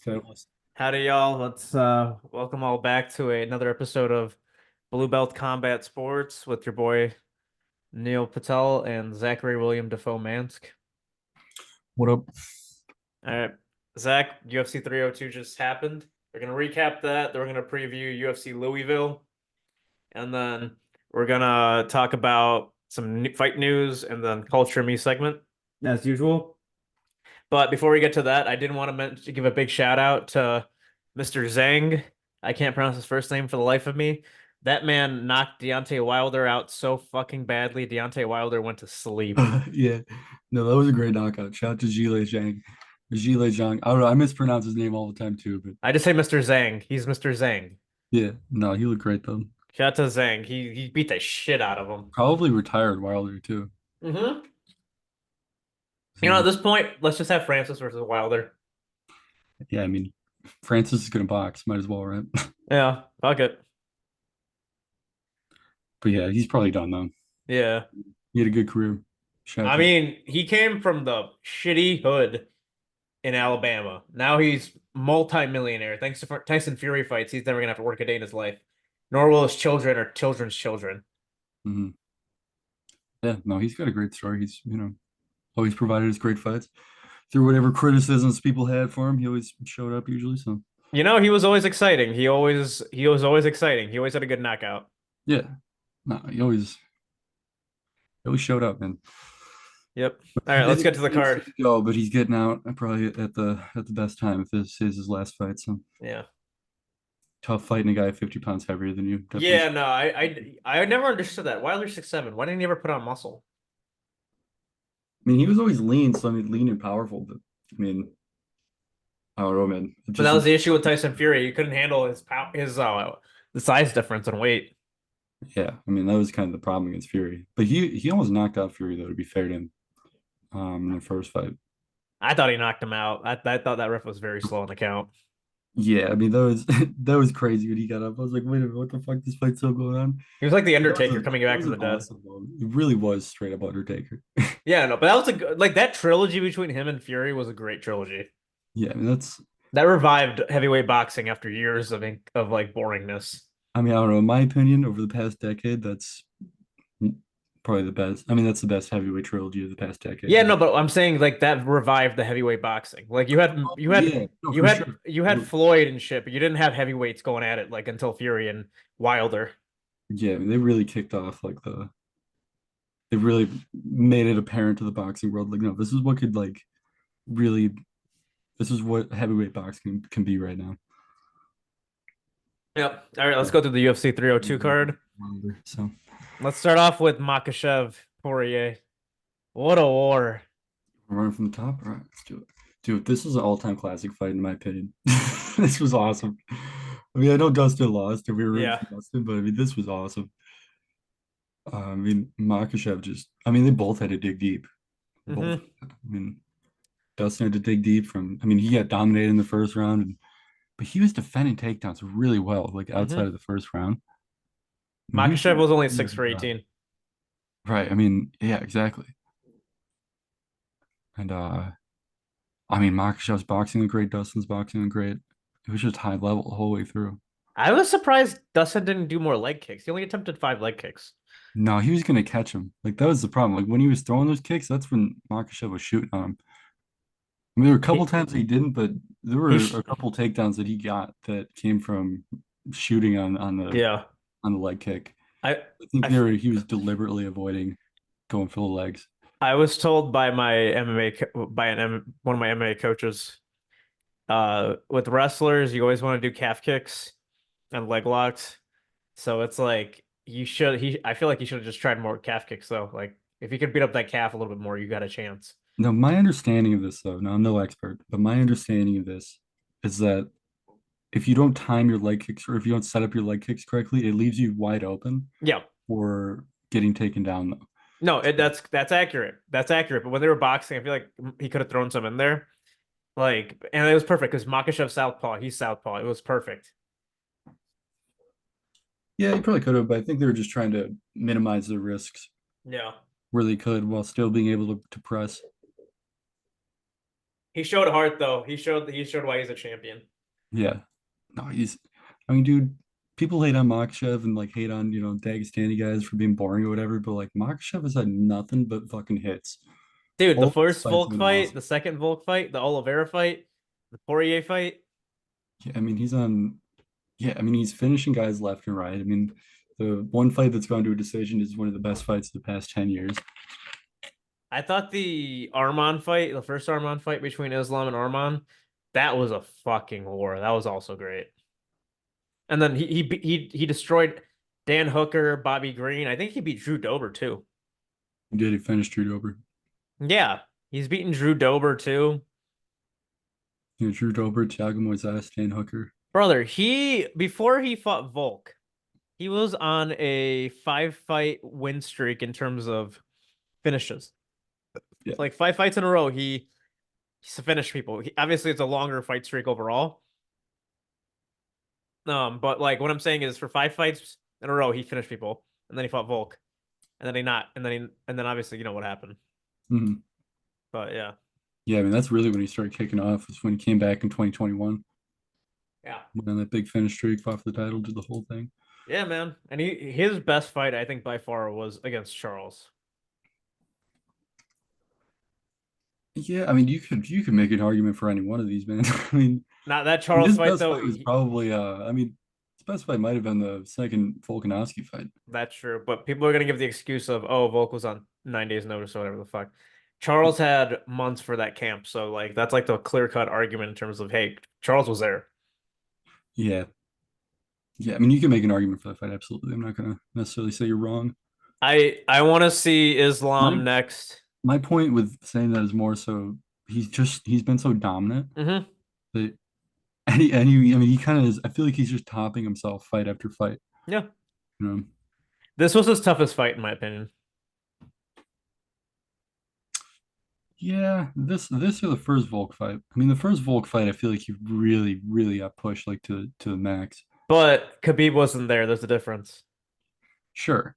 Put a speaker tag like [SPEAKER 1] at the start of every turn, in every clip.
[SPEAKER 1] Fabulous.
[SPEAKER 2] Howdy, y'all. Let's welcome all back to another episode of Blue Belt Combat Sports with your boy Neil Patel and Zachary William Defoe Mansk.
[SPEAKER 1] What up?
[SPEAKER 2] All right, Zach, UFC 302 just happened. We're gonna recap that. Then we're gonna preview UFC Louisville, and then we're gonna talk about some fight news and then culture me segment as usual. But before we get to that, I did want to give a big shout out to Mr. Zhang. I can't pronounce his first name for the life of me. That man knocked Deontay Wilder out so fucking badly. Deontay Wilder went to sleep.
[SPEAKER 1] Yeah. No, that was a great knockout. Shout out to Zhile Zhang. Zhile Zhang. I don't know. I mispronounce his name all the time too, but
[SPEAKER 2] I just say Mr. Zhang. He's Mr. Zhang.
[SPEAKER 1] yeah. No, he looked great though.
[SPEAKER 2] Shout out to Zhang. He beat the shit out of him.
[SPEAKER 1] Probably retired Wilder too.
[SPEAKER 2] Mm-hmm. At
[SPEAKER 1] So
[SPEAKER 2] this point, let's just have Francis versus Wilder.
[SPEAKER 1] yeah, I mean, Francis is gonna box. Might as well, right?
[SPEAKER 2] Yeah, fuck it.
[SPEAKER 1] But yeah, he's probably done though.
[SPEAKER 2] Yeah.
[SPEAKER 1] He had a good career. Shout out
[SPEAKER 2] I
[SPEAKER 1] to
[SPEAKER 2] mean, he came from the shitty hood in Alabama. Now he's multi-millionaire. Thanks to Tyson Fury fights, he's never gonna have to work a day in his life. Nor will his children or children's children.
[SPEAKER 1] Mhm. Yeah, no, he's got a great story. He's, always provided us great fights. Through whatever criticisms people had for him, he always showed up usually. So
[SPEAKER 2] He was always exciting. He was always exciting. He always had a good knockout.
[SPEAKER 1] yeah, no, he always showed up, man.
[SPEAKER 2] Yep. All right, let's get to the card.
[SPEAKER 1] Go, but he's getting out probably at the best time if this is his last fight. So
[SPEAKER 2] Yeah.
[SPEAKER 1] tough fighting a guy 50 pounds heavier than you. Definitely.
[SPEAKER 2] Yeah, no, I never understood that. Wilder's 6'7". Why didn't he ever put on muscle?
[SPEAKER 1] I mean, he was always lean, so I mean, lean and powerful. But I mean, I don't know, man. It
[SPEAKER 2] But that
[SPEAKER 1] just
[SPEAKER 2] was the issue with Tyson Fury. He couldn't handle his the size difference in weight.
[SPEAKER 1] yeah. I mean, that was kind of the problem against Fury. But he almost knocked out Fury though. To be fair to him, in the first fight.
[SPEAKER 2] I thought he knocked him out. I thought that ref was very slow on the count.
[SPEAKER 1] Yeah, I mean that was that was crazy when he got up. I was like, wait a minute, what the fuck? This fight's still going on.
[SPEAKER 2] He was like the
[SPEAKER 1] That was
[SPEAKER 2] Undertaker coming
[SPEAKER 1] that
[SPEAKER 2] back
[SPEAKER 1] was
[SPEAKER 2] from
[SPEAKER 1] an
[SPEAKER 2] the dead.
[SPEAKER 1] awesome moment. It really was straight up Undertaker.
[SPEAKER 2] Yeah, no, but that was a good, like that trilogy between him and Fury was a great trilogy.
[SPEAKER 1] Yeah, I mean that's
[SPEAKER 2] That revived heavyweight boxing after years of like boringness.
[SPEAKER 1] I mean, I don't know. In my opinion, over the past decade, that's probably the best. I mean, that's the best heavyweight trilogy of the past decade.
[SPEAKER 2] Yeah, no, but I'm saying like that revived the heavyweight boxing. Like you had
[SPEAKER 1] Oh,
[SPEAKER 2] you had
[SPEAKER 1] yeah, no,
[SPEAKER 2] you
[SPEAKER 1] for
[SPEAKER 2] had
[SPEAKER 1] sure.
[SPEAKER 2] you had Floyd and shit, but you didn't have heavyweights going at it like until Fury and Wilder.
[SPEAKER 1] Yeah, I mean, they really kicked off they really made it apparent to the boxing world, like, no, this is what could like really, this is what heavyweight boxing can be right now.
[SPEAKER 2] Yep. All right, let's go to the UFC 302 card.
[SPEAKER 1] So
[SPEAKER 2] Let's start off with Makhachev Poirier. What a war.
[SPEAKER 1] we're running from the top. All right, let's do it. Dude, this is an all-time classic fight in my opinion. This was awesome. I mean, I know Dustin lost and we were rooting
[SPEAKER 2] Yeah.
[SPEAKER 1] for Dustin, but I mean, this was awesome. I mean, Makhachev just, I mean, they both had to dig deep. Both.
[SPEAKER 2] Hmm.
[SPEAKER 1] I mean, Dustin had to dig deep from, I mean, he got dominated in the first round, but he was defending takedowns really well, like outside
[SPEAKER 2] Hmm.
[SPEAKER 1] of the first round. I mean, he was
[SPEAKER 2] Makhachev
[SPEAKER 1] doing
[SPEAKER 2] was only
[SPEAKER 1] a really
[SPEAKER 2] six
[SPEAKER 1] good
[SPEAKER 2] for
[SPEAKER 1] job.
[SPEAKER 2] 18.
[SPEAKER 1] Right. I mean, yeah, exactly. And I mean, Makhachev's boxing was great, Dustin's boxing was great. It was just high level the whole way through.
[SPEAKER 2] I was surprised Dustin didn't do more leg kicks. He only attempted 5 leg kicks.
[SPEAKER 1] No, he was gonna catch him. Like that was the problem. Like when he was throwing those kicks, that's when Makhachev was shooting on him. I mean, there were a couple
[SPEAKER 2] He
[SPEAKER 1] times he didn't, but there
[SPEAKER 2] he
[SPEAKER 1] were
[SPEAKER 2] sh
[SPEAKER 1] a couple takedowns that he got that came from shooting
[SPEAKER 2] yeah.
[SPEAKER 1] on the leg kick.
[SPEAKER 2] I
[SPEAKER 1] I think
[SPEAKER 2] I
[SPEAKER 1] he was deliberately avoiding going for the legs.
[SPEAKER 2] I was told by my MMA by one of my MMA coaches, with wrestlers, you always want to do calf kicks and leg locks. So it's like I feel like he should have just tried more calf kicks though. Like if he could beat up that calf a little bit more, you got a chance.
[SPEAKER 1] Now, my understanding of this, though, now I'm no expert, but my understanding of this is that if you don't time your leg kicks or if you don't set up your leg kicks correctly, it leaves you wide open
[SPEAKER 2] Yeah.
[SPEAKER 1] for getting taken down, though.
[SPEAKER 2] No,
[SPEAKER 1] So,
[SPEAKER 2] that's accurate. That's accurate. But when they were boxing, I feel like he could have thrown some in there. Like, and it was perfect because Makhachev southpaw, he's southpaw. It was perfect.
[SPEAKER 1] yeah, you probably could have, but I think they were just trying to minimize the risks
[SPEAKER 2] Yeah.
[SPEAKER 1] where they could while still being able to press.
[SPEAKER 2] He showed heart though. He showed why he's a champion.
[SPEAKER 1] Yeah. No, he's. I mean, dude, people hate on Makhachev and like hate on Dagestani guys for being boring or whatever, but like Makhachev has had nothing but fucking hits.
[SPEAKER 2] Dude, the
[SPEAKER 1] All of his
[SPEAKER 2] first
[SPEAKER 1] fights have
[SPEAKER 2] Volk
[SPEAKER 1] been
[SPEAKER 2] fight,
[SPEAKER 1] awesome.
[SPEAKER 2] the second Volk fight, the Oliveira fight, the Poirier fight.
[SPEAKER 1] Yeah, I mean, he's on. Yeah, I mean, he's finishing guys left and right. I mean, the one fight that's gone to a decision is one of the best fights of the past 10 years.
[SPEAKER 2] I thought the Arman fight, the first Arman fight between Islam and Arman, that was a fucking war. That was also great. And then he destroyed Dan Hooker, Bobby Green. I think he beat Drew Dober too.
[SPEAKER 1] Did he finish Drew Dober?
[SPEAKER 2] Yeah, he's beaten Drew Dober too.
[SPEAKER 1] Drew Dober, Thiago Moises, Dan Hooker.
[SPEAKER 2] Brother, he before he fought Volk, he was on a 5 fight win streak in terms of finishes.
[SPEAKER 1] Yeah.
[SPEAKER 2] Like 5 fights in a row, he's finished people. Obviously, it's a longer fight streak overall. But like what I'm saying is for 5 fights in a row, he finished people, and then he fought Volk, and then he not, and then obviously you know what happened.
[SPEAKER 1] Mhm.
[SPEAKER 2] But yeah,
[SPEAKER 1] Yeah, I mean, that's really when he started kicking off, was when he came back in 2021.
[SPEAKER 2] yeah,
[SPEAKER 1] Went on that big finish streak, fought for the title, did the whole thing.
[SPEAKER 2] yeah, man. And his best fight, I think by far, was against Charles.
[SPEAKER 1] Yeah, I mean, you could make an argument for any one of these, man.
[SPEAKER 2] Not that
[SPEAKER 1] I mean,
[SPEAKER 2] Charles
[SPEAKER 1] his
[SPEAKER 2] fight
[SPEAKER 1] best
[SPEAKER 2] though.
[SPEAKER 1] fight was probably I mean, his best fight might have been the second Volkanovski fight.
[SPEAKER 2] That's true, but people are gonna give the excuse of Volk was on 9 days notice or whatever the fuck. Charles had months for that camp, so like that's like the clear cut argument in terms of hey, Charles was there.
[SPEAKER 1] Yeah. Yeah, I mean, you can make an argument for that fight, absolutely. I'm not gonna necessarily say you're wrong.
[SPEAKER 2] I want to see
[SPEAKER 1] My
[SPEAKER 2] Islam next.
[SPEAKER 1] my point with saying that is more so he's been so dominant
[SPEAKER 2] Hmm.
[SPEAKER 1] that any I mean he kind of is. I feel like he's just topping himself fight after fight.
[SPEAKER 2] Yeah,
[SPEAKER 1] You know?
[SPEAKER 2] this was his toughest fight in my opinion.
[SPEAKER 1] Yeah, this or the first Volk fight. I mean, the first Volk fight, I feel like he really got pushed like to the max.
[SPEAKER 2] But Khabib wasn't there. There's a difference.
[SPEAKER 1] Sure,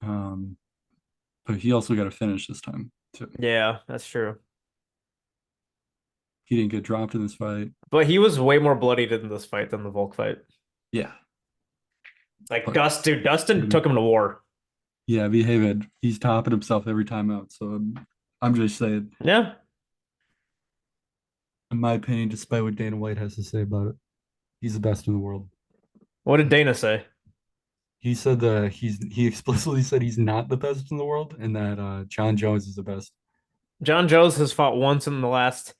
[SPEAKER 1] um, but he also got a finish this time too.
[SPEAKER 2] Yeah, that's true.
[SPEAKER 1] He didn't get dropped in this fight.
[SPEAKER 2] But he was way more bloodied in this fight than the Volk fight.
[SPEAKER 1] Yeah,
[SPEAKER 2] Like
[SPEAKER 1] but
[SPEAKER 2] Dustin took him to war.
[SPEAKER 1] yeah, behaved. He's topping himself every time out. So I'm just saying,
[SPEAKER 2] Yeah.
[SPEAKER 1] in my opinion, despite what Dana White has to say about it, he's the best in the world.
[SPEAKER 2] What did Dana say?
[SPEAKER 1] He said that he explicitly said he's not the best in the world, and that John Jones is the best.
[SPEAKER 2] John Jones has fought once in the last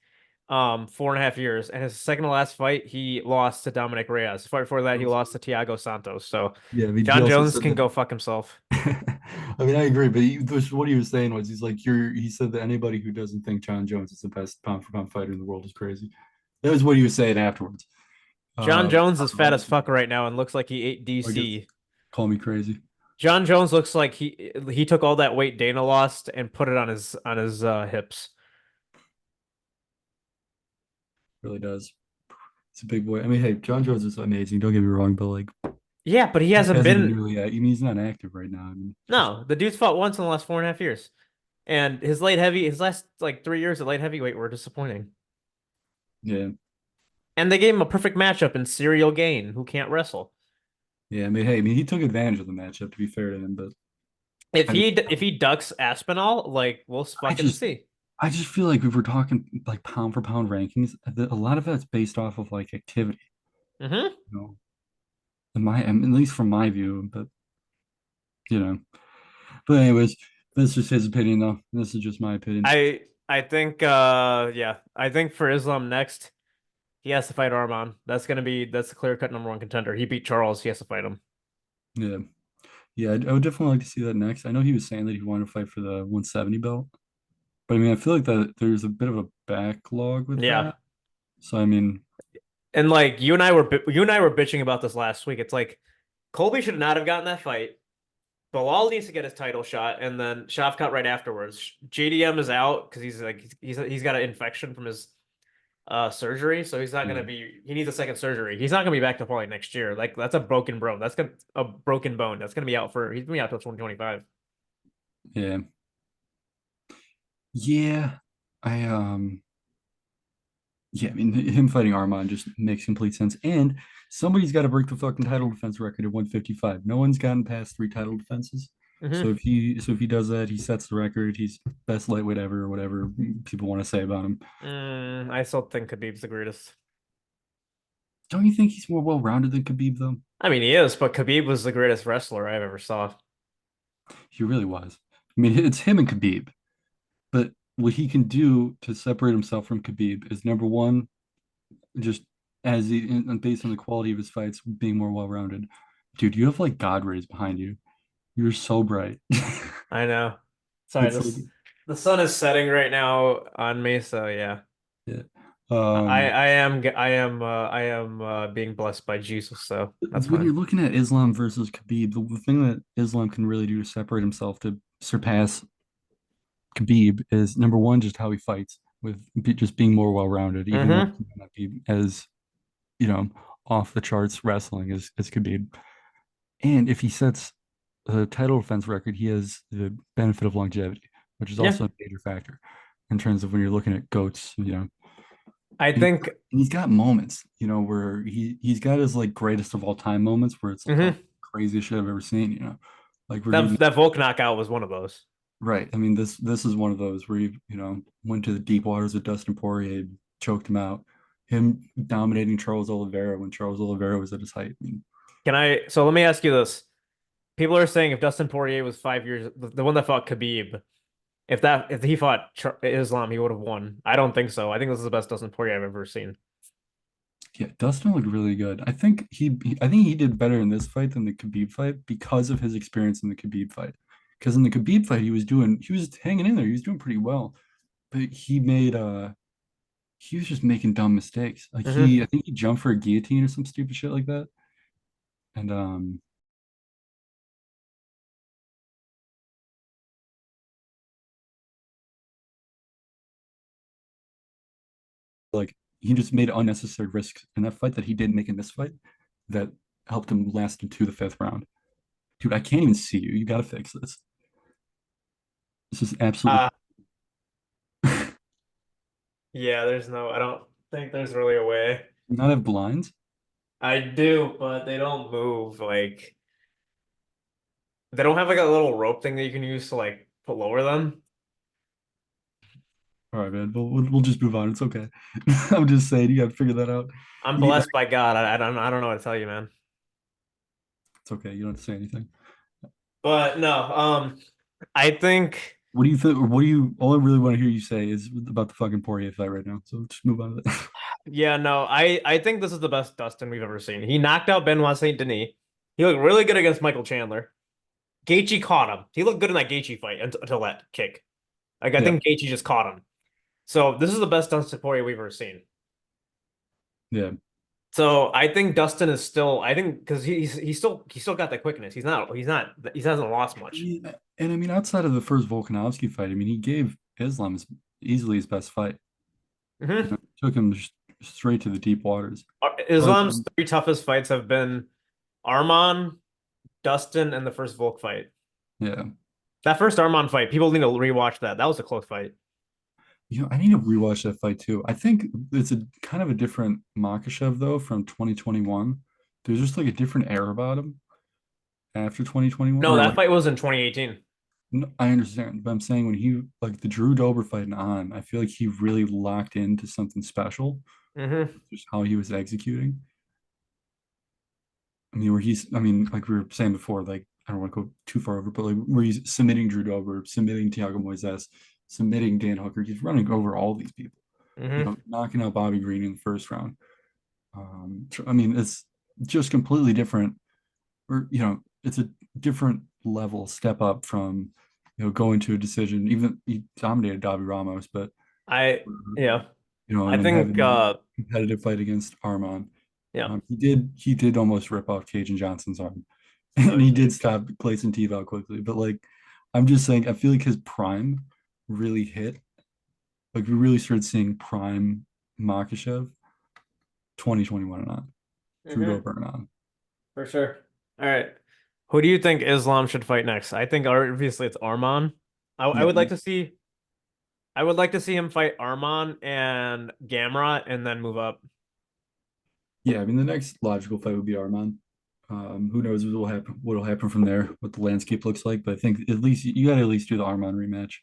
[SPEAKER 2] 4.5 years, and his second to last fight, he lost to Dominic Reyes. The fight before that, he lost to Thiago Santos. So
[SPEAKER 1] Yeah, I mean, he
[SPEAKER 2] John
[SPEAKER 1] also
[SPEAKER 2] Jones
[SPEAKER 1] said
[SPEAKER 2] can
[SPEAKER 1] that.
[SPEAKER 2] go fuck himself.
[SPEAKER 1] I mean, I agree, but what he was saying was he's like, he said that anybody who doesn't think John Jones is the best pound for pound fighter in the world is crazy. That was what he was saying afterwards.
[SPEAKER 2] John Jones
[SPEAKER 1] I
[SPEAKER 2] is
[SPEAKER 1] don't know,
[SPEAKER 2] fat as fuck right now and looks like he ate
[SPEAKER 1] I guess
[SPEAKER 2] DC.
[SPEAKER 1] call me crazy.
[SPEAKER 2] John Jones looks like he took all that weight Dana lost and put it on his hips.
[SPEAKER 1] Really does. It's a big boy. I mean, hey, John Jones is amazing. Don't get me wrong, but like,
[SPEAKER 2] Yeah, but he
[SPEAKER 1] just
[SPEAKER 2] hasn't
[SPEAKER 1] hasn't
[SPEAKER 2] been.
[SPEAKER 1] nearly. I mean, he's not active right now. I mean, just
[SPEAKER 2] No, the dude's fought once in the last 4.5 years. And his last like 3 years at light heavyweight were disappointing.
[SPEAKER 1] yeah,
[SPEAKER 2] And they gave him a perfect matchup in Serial Gain, who can't wrestle.
[SPEAKER 1] yeah. I mean, hey, I mean, he took advantage of the matchup. To be fair to him, but
[SPEAKER 2] If
[SPEAKER 1] I mean,
[SPEAKER 2] he ducks Aspinall, like we'll
[SPEAKER 1] I
[SPEAKER 2] fucking
[SPEAKER 1] just
[SPEAKER 2] see.
[SPEAKER 1] I just feel like if we're talking like pound for pound rankings, a lot of that's based off of like activity,
[SPEAKER 2] Hmm.
[SPEAKER 1] you know, at least from my view, but you know. But anyways, that's just his opinion though. This is just my opinion.
[SPEAKER 2] I think yeah, I think for Islam next, he has to fight Arman. That's the clear cut number one contender. He beat Charles, he has to fight him.
[SPEAKER 1] Yeah. Yeah, I would definitely like to see that next. I know he was saying that he wanted to fight for the 170 belt, but I mean, I feel like that there's a bit of a backlog with
[SPEAKER 2] Yeah.
[SPEAKER 1] that. So I mean,
[SPEAKER 2] And like you and I were bitching about this last week. It's like Colby should not have gotten that fight. Bilal needs to get his title shot, and then Shavkat right afterwards. JDM is out because he's got an infection from his surgery, so he's not
[SPEAKER 1] yeah,
[SPEAKER 2] gonna be. He needs a second surgery. He's not gonna be back to probably next year. Like that's a broken bone. That's gonna a broken bone. That's gonna be out for. He's gonna be out till 2025.
[SPEAKER 1] yeah, yeah. I Yeah, I mean, him fighting Armand just makes complete sense. And somebody's got to break the fucking title defense record at 155. No one's gotten past 3 title defenses.
[SPEAKER 2] Hmm.
[SPEAKER 1] So if he does that, he sets the record. He's best lightweight ever, or whatever people want to say about him.
[SPEAKER 2] I still think Khabib's the greatest.
[SPEAKER 1] Don't you think he's more well-rounded than Khabib though?
[SPEAKER 2] I mean, he is, but Khabib was the greatest wrestler I've ever saw.
[SPEAKER 1] He really was. I mean, it's him and Khabib. But what he can do to separate himself from Khabib is number one, just as he and based on the quality of his fights, being more well-rounded. Dude, you have like God rays behind you. You're so bright.
[SPEAKER 2] I know. Sorry,
[SPEAKER 1] It's like,
[SPEAKER 2] this the sun is setting right now on me, so yeah.
[SPEAKER 1] yeah.
[SPEAKER 2] I am being blessed by Jesus, so that's
[SPEAKER 1] When
[SPEAKER 2] fine.
[SPEAKER 1] you're looking at Islam versus Khabib, the thing that Islam can really do to separate himself to surpass Khabib is number one, just how he fights with just being more well-rounded, even though
[SPEAKER 2] Mm-hmm.
[SPEAKER 1] he might not be as, off the charts wrestling as Khabib. And if he sets a title defense record, he has the benefit of longevity, which is
[SPEAKER 2] Yeah.
[SPEAKER 1] also a major factor in terms of when you're looking at goats.
[SPEAKER 2] I
[SPEAKER 1] And
[SPEAKER 2] think
[SPEAKER 1] he's got moments, where he's got his like greatest of all time moments where it's like, oh,
[SPEAKER 2] mhm.
[SPEAKER 1] craziest shit I've ever seen. Like we're
[SPEAKER 2] That
[SPEAKER 1] getting
[SPEAKER 2] that Volk knockout was one of those.
[SPEAKER 1] right. I mean, this is one of those where he went to the deep waters with Dustin Poirier, choked him out. Him dominating Charles Oliveira when Charles Oliveira was at his height. I mean,
[SPEAKER 2] So let me ask you this. People are saying if Dustin Poirier was 5 years, the one that fought Khabib, if he fought Islam, he would have won. I don't think so. I think this is the best Dustin Poirier I've ever seen.
[SPEAKER 1] yeah, Dustin looked really good. I think he did better in this fight than the Khabib fight because of his experience in the Khabib fight. Because in the Khabib fight, he was hanging in there. He was doing pretty well, but he was just making dumb mistakes. Like
[SPEAKER 2] Hmm.
[SPEAKER 1] I think he jumped for a guillotine or some stupid shit like that. And like he just made unnecessary risks in that fight that he didn't make in this fight that helped him last into the fifth round. Dude, I can't even see you. You gotta fix this. This is absolutely
[SPEAKER 2] Uh, yeah, I don't think there's really a way.
[SPEAKER 1] not have blinds.
[SPEAKER 2] I do, but they don't move. Like, they don't have like a little rope thing that you can use to like put lower them.
[SPEAKER 1] All right, man. We'll just move on. It's okay. I'm just saying you gotta figure that out.
[SPEAKER 2] I'm
[SPEAKER 1] You,
[SPEAKER 2] blessed by God. I don't know what to tell you, man.
[SPEAKER 1] it's okay. You don't have to say anything.
[SPEAKER 2] But no, I think
[SPEAKER 1] What do you think? All I really want to hear you say is about the fucking Poirier fight right now. So just move on to that.
[SPEAKER 2] yeah, no, I think this is the best Dustin we've ever seen. He knocked out Benoit Saint Denis. He looked really good against Michael Chandler. Gaethje caught him. He looked good in that Gaethje fight until that kick. Like I
[SPEAKER 1] Yeah,
[SPEAKER 2] think Gaethje just caught him. So this is the best Dustin Poirier we've ever seen.
[SPEAKER 1] yeah.
[SPEAKER 2] So I think Dustin is still. I think because he's still got that quickness. He hasn't lost much.
[SPEAKER 1] And I mean, outside of the first Volkanovski fight, I mean, he gave Islam easily his best fight.
[SPEAKER 2] Hmm.
[SPEAKER 1] Took him straight to the deep waters. But
[SPEAKER 2] Islam's three toughest fights have been Arman, Dustin, and the first Volk fight.
[SPEAKER 1] yeah,
[SPEAKER 2] That first Arman fight, people need to rewatch that. That was a close fight.
[SPEAKER 1] I need to rewatch that fight too. I think it's a kind of a different Makhachev though from 2021. There's just like a different air about him after 2021,
[SPEAKER 2] No,
[SPEAKER 1] or
[SPEAKER 2] that
[SPEAKER 1] like
[SPEAKER 2] fight was in 2018.
[SPEAKER 1] no, I understand, but I'm saying when he like the Drew Dober fight on, I feel like he really locked into something special,
[SPEAKER 2] Hmm.
[SPEAKER 1] just how he was executing. I mean, like we were saying before, like I don't want to go too far over, but like where he's submitting Drew Dober, submitting Tiago Moises, submitting Dan Hooker, he's running over all these people,
[SPEAKER 2] Hmm.
[SPEAKER 1] knocking out Bobby Green in the first round. I mean, it's just completely different, or it's a different level step up from going to a decision. Even he dominated Davi Ramos, but
[SPEAKER 2] I yeah. I
[SPEAKER 1] and then
[SPEAKER 2] think
[SPEAKER 1] having that competitive fight against Arman.
[SPEAKER 2] yeah.
[SPEAKER 1] He did almost rip off Cajun Johnson's arm,
[SPEAKER 2] No,
[SPEAKER 1] and
[SPEAKER 2] he
[SPEAKER 1] he
[SPEAKER 2] did.
[SPEAKER 1] did stop Clayton Tebow quickly. But like, I'm just saying, I feel like his prime really hit. Like we really started seeing prime Makhachev 2021 and on, Drew
[SPEAKER 2] Hmm.
[SPEAKER 1] Dober and on.
[SPEAKER 2] For sure. All right. Who do you think Islam should fight next? I think obviously it's Arman. I
[SPEAKER 1] Yeah,
[SPEAKER 2] would like to see. I would like to see him fight Arman and Gamrot and then move up.
[SPEAKER 1] Yeah, I mean the next logical fight would be Arman. Who knows what will happen? What will happen from there? What the landscape looks like? But I think at least you got to at least do the Arman rematch.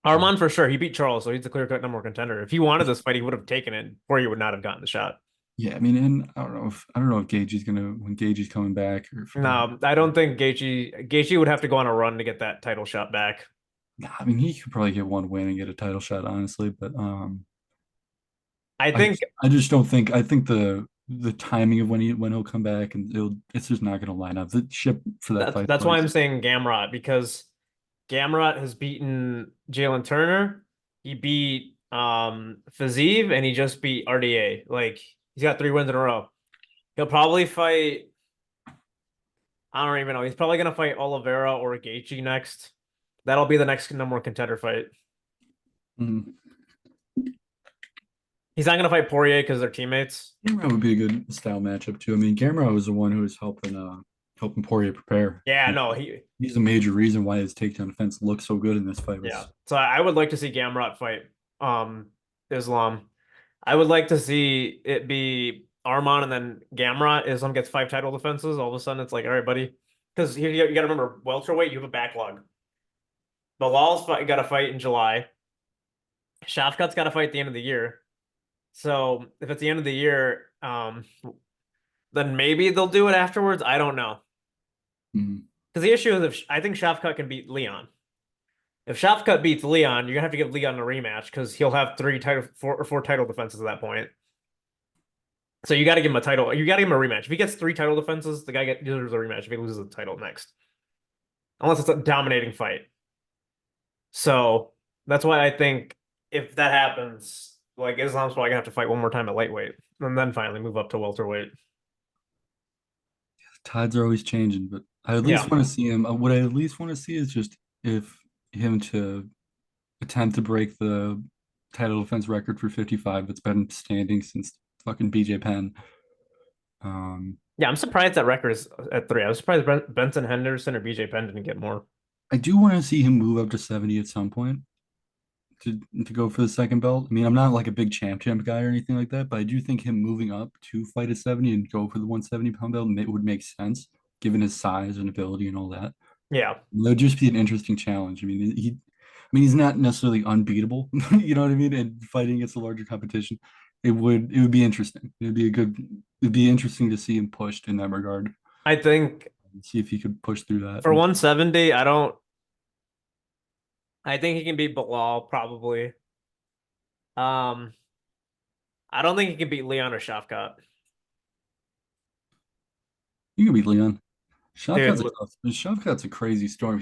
[SPEAKER 1] Um,
[SPEAKER 2] Arman for sure. He beat Charles, so he's the clear cut number one contender. If he wanted this fight, he would have taken it, or he would not have gotten the shot.
[SPEAKER 1] yeah, I mean, and I don't know if Gage is gonna when Gage is coming back or if
[SPEAKER 2] No, I don't think Gaethje would have to go on a run to get that title shot back.
[SPEAKER 1] nah, I mean he could probably get one win and get a title shot, honestly. But
[SPEAKER 2] I
[SPEAKER 1] I
[SPEAKER 2] think
[SPEAKER 1] just I just don't think I think the timing of when he'll come back and it's just not gonna line up. The ship for that fight
[SPEAKER 2] that's why
[SPEAKER 1] already.
[SPEAKER 2] I'm saying Gamrot because Gamrot has beaten Jalen Turner. He beat Fiziev and he just beat RDA. Like he's got 3 wins in a row. He'll probably fight. I don't even know. He's probably gonna fight Oliveira or Gaethje next. That'll be the next number one contender fight.
[SPEAKER 1] Mhm.
[SPEAKER 2] He's not gonna fight Poirier because they're teammates.
[SPEAKER 1] Gamera would be a good style matchup too. I mean, Gamera was the one who was helping Poirier prepare.
[SPEAKER 2] Yeah,
[SPEAKER 1] And
[SPEAKER 2] no,
[SPEAKER 1] he's a major reason why his takedown defense looked so good in this fight.
[SPEAKER 2] yeah.
[SPEAKER 1] Was
[SPEAKER 2] So I would like to see Gamrot fight Islam. I would like to see it be Arman and then Gamrot. Islam gets 5 title defenses. All of a sudden, it's like, all right, buddy. Because you got to remember, welterweight, you have a backlog. Bilal's got to fight in July. Shafkat's got to fight at the end of the year. So if it's the end of the year, then maybe they'll do it afterwards. I don't know.
[SPEAKER 1] Mhm.
[SPEAKER 2] Because the issue is, if I think Shafkat can beat Leon. If Shafkat beats Leon, you're gonna have to give Leon a rematch because he'll have 4 title defenses at that point. So you got to give him a title. You got to give him a rematch. If he gets 3 title defenses, the guy deserves a rematch if he loses the title next, unless it's a dominating fight. So that's why I think if that happens, like Islam's probably gonna have to fight one more time at lightweight and then finally move up to welterweight.
[SPEAKER 1] Tides are always changing, but I at
[SPEAKER 2] Yeah.
[SPEAKER 1] least want to see him. What I at least want to see is just if him to attempt to break the title defense record for 55 that's been standing since fucking BJ Penn. Um,
[SPEAKER 2] Yeah, I'm surprised that record is at 3. I was surprised Benson Henderson or BJ Penn didn't get more.
[SPEAKER 1] I do want to see him move up to 70 at some point to go for the second belt. I mean, I'm not like a big champ guy or anything like that, but I do think him moving up to fight at 70 and go for the 170-pound belt would make sense given his size and ability and all that.
[SPEAKER 2] Yeah.
[SPEAKER 1] It would just be an interesting challenge. I mean, he's not necessarily unbeatable, you know what I mean? And fighting against a larger competition, it would be interesting. It'd be interesting to see him pushed in that regard.
[SPEAKER 2] I think
[SPEAKER 1] See if he could push through that.
[SPEAKER 2] for 170, I think he can beat Bilal probably. Um, I don't think he can beat Leon or Shafkat.
[SPEAKER 1] You can beat Leon.
[SPEAKER 2] Dude,
[SPEAKER 1] Shavkat's a crazy storm.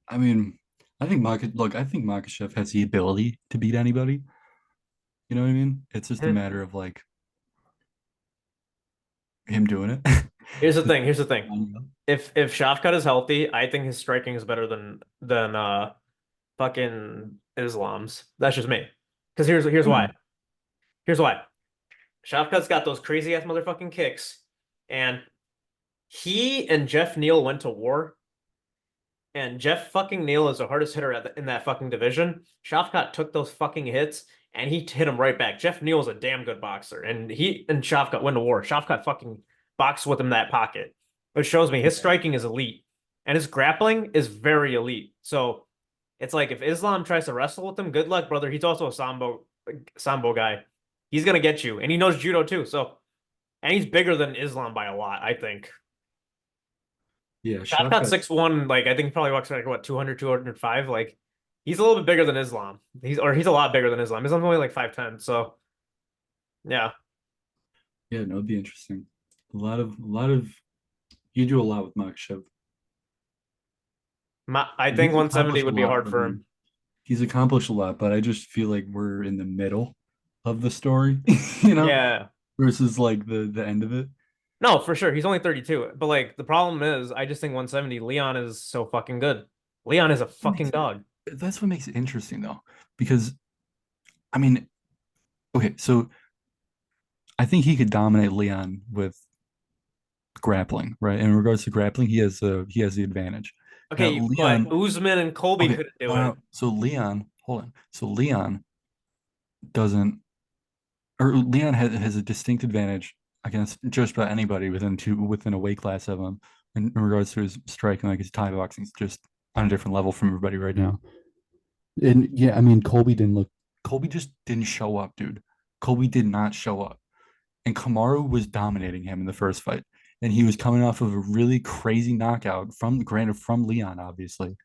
[SPEAKER 1] I mean, I think Makhachev has the ability to beat anybody. You know what I mean? It's just a
[SPEAKER 2] mhm.
[SPEAKER 1] matter of like him doing it.
[SPEAKER 2] Here's the thing. Here's the thing.
[SPEAKER 1] Lining up.
[SPEAKER 2] If Shafkat is healthy, I think his striking is better than fucking Islam's. That's just me. Because here's
[SPEAKER 1] Yeah.
[SPEAKER 2] why. Here's why. Shafkat's got those crazy ass motherfucking kicks, and he and Jeff Neal went to war. And Jeff fucking Neal is the hardest hitter in that fucking division. Shafkat took those fucking hits and he hit him right back. Jeff Neal is a damn good boxer, and he and Shafkat went to war. Shafkat fucking boxed with him that pocket, which shows me his striking is elite and his grappling is very elite. So it's like if Islam tries to wrestle with him, good luck, brother. He's also a sambo guy. He's gonna get you, and he knows judo too. So and he's bigger than Islam by a lot, I think.
[SPEAKER 1] Yeah,
[SPEAKER 2] Shafkat
[SPEAKER 1] Shavkat.
[SPEAKER 2] 6'1", like I think he probably walks like what 200, 205. Like he's a little bit bigger than Islam. He's a lot bigger than Islam. Islam's only like 5'10". So yeah.
[SPEAKER 1] Yeah, no, it'd be interesting. A lot of you do a lot with Makhachev.
[SPEAKER 2] I think
[SPEAKER 1] He's
[SPEAKER 2] 170
[SPEAKER 1] accomplished a
[SPEAKER 2] would be
[SPEAKER 1] lot,
[SPEAKER 2] hard
[SPEAKER 1] but
[SPEAKER 2] for him.
[SPEAKER 1] he's accomplished a lot, but I just feel like we're in the middle of the story, you know,
[SPEAKER 2] Yeah.
[SPEAKER 1] versus like the end of it.
[SPEAKER 2] No, for sure. He's only 32. But like the problem is I just think 170, Leon is so fucking good. Leon is a fucking dog.
[SPEAKER 1] That's what makes it interesting though, because I mean, okay, so I think he could dominate Leon with grappling, right? In regards to grappling, he has the advantage. Now
[SPEAKER 2] Okay, but
[SPEAKER 1] Leon,
[SPEAKER 2] Usman and Colby
[SPEAKER 1] okay,
[SPEAKER 2] couldn't do it.
[SPEAKER 1] so Leon hold on. So Leon doesn't, or Leon has a distinct advantage against just about anybody within a weight class of him in regards to his striking. Like his Thai boxing is just on a different level from everybody right now. And yeah, I mean, Colby just didn't show up, dude. Colby did not show up. And Kamaru was dominating him in the first fight. And he was coming off of a really crazy knockout granted, from Leon, obviously,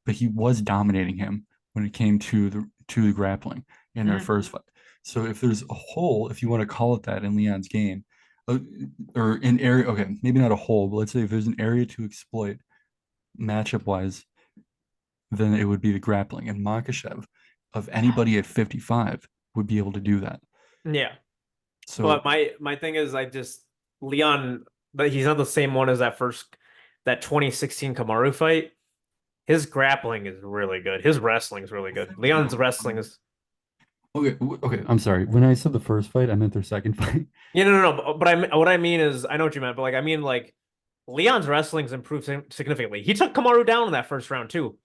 [SPEAKER 1] but he was dominating him when it came to the grappling in their first fight. So if there's a hole, if you want to call it that, in Leon's game, uh, or an area, okay, maybe not a hole, but let's say if there's an area to exploit matchup wise, then it would be the grappling. And Makhachev, of anybody at 55, would be able to do that.
[SPEAKER 2] Yeah.
[SPEAKER 1] So
[SPEAKER 2] But my thing is I just Leon, but he's not the same one as that 2016 Kamaru fight. His grappling is really good. His wrestling is really good. Leon's wrestling is
[SPEAKER 1] okay, okay. I'm sorry. When I said the first fight, I meant their second fight.
[SPEAKER 2] yeah, no. But what I mean is I know what you meant, but like I mean like Leon's wrestling's improved significantly. He took Kamaru down in that first round too,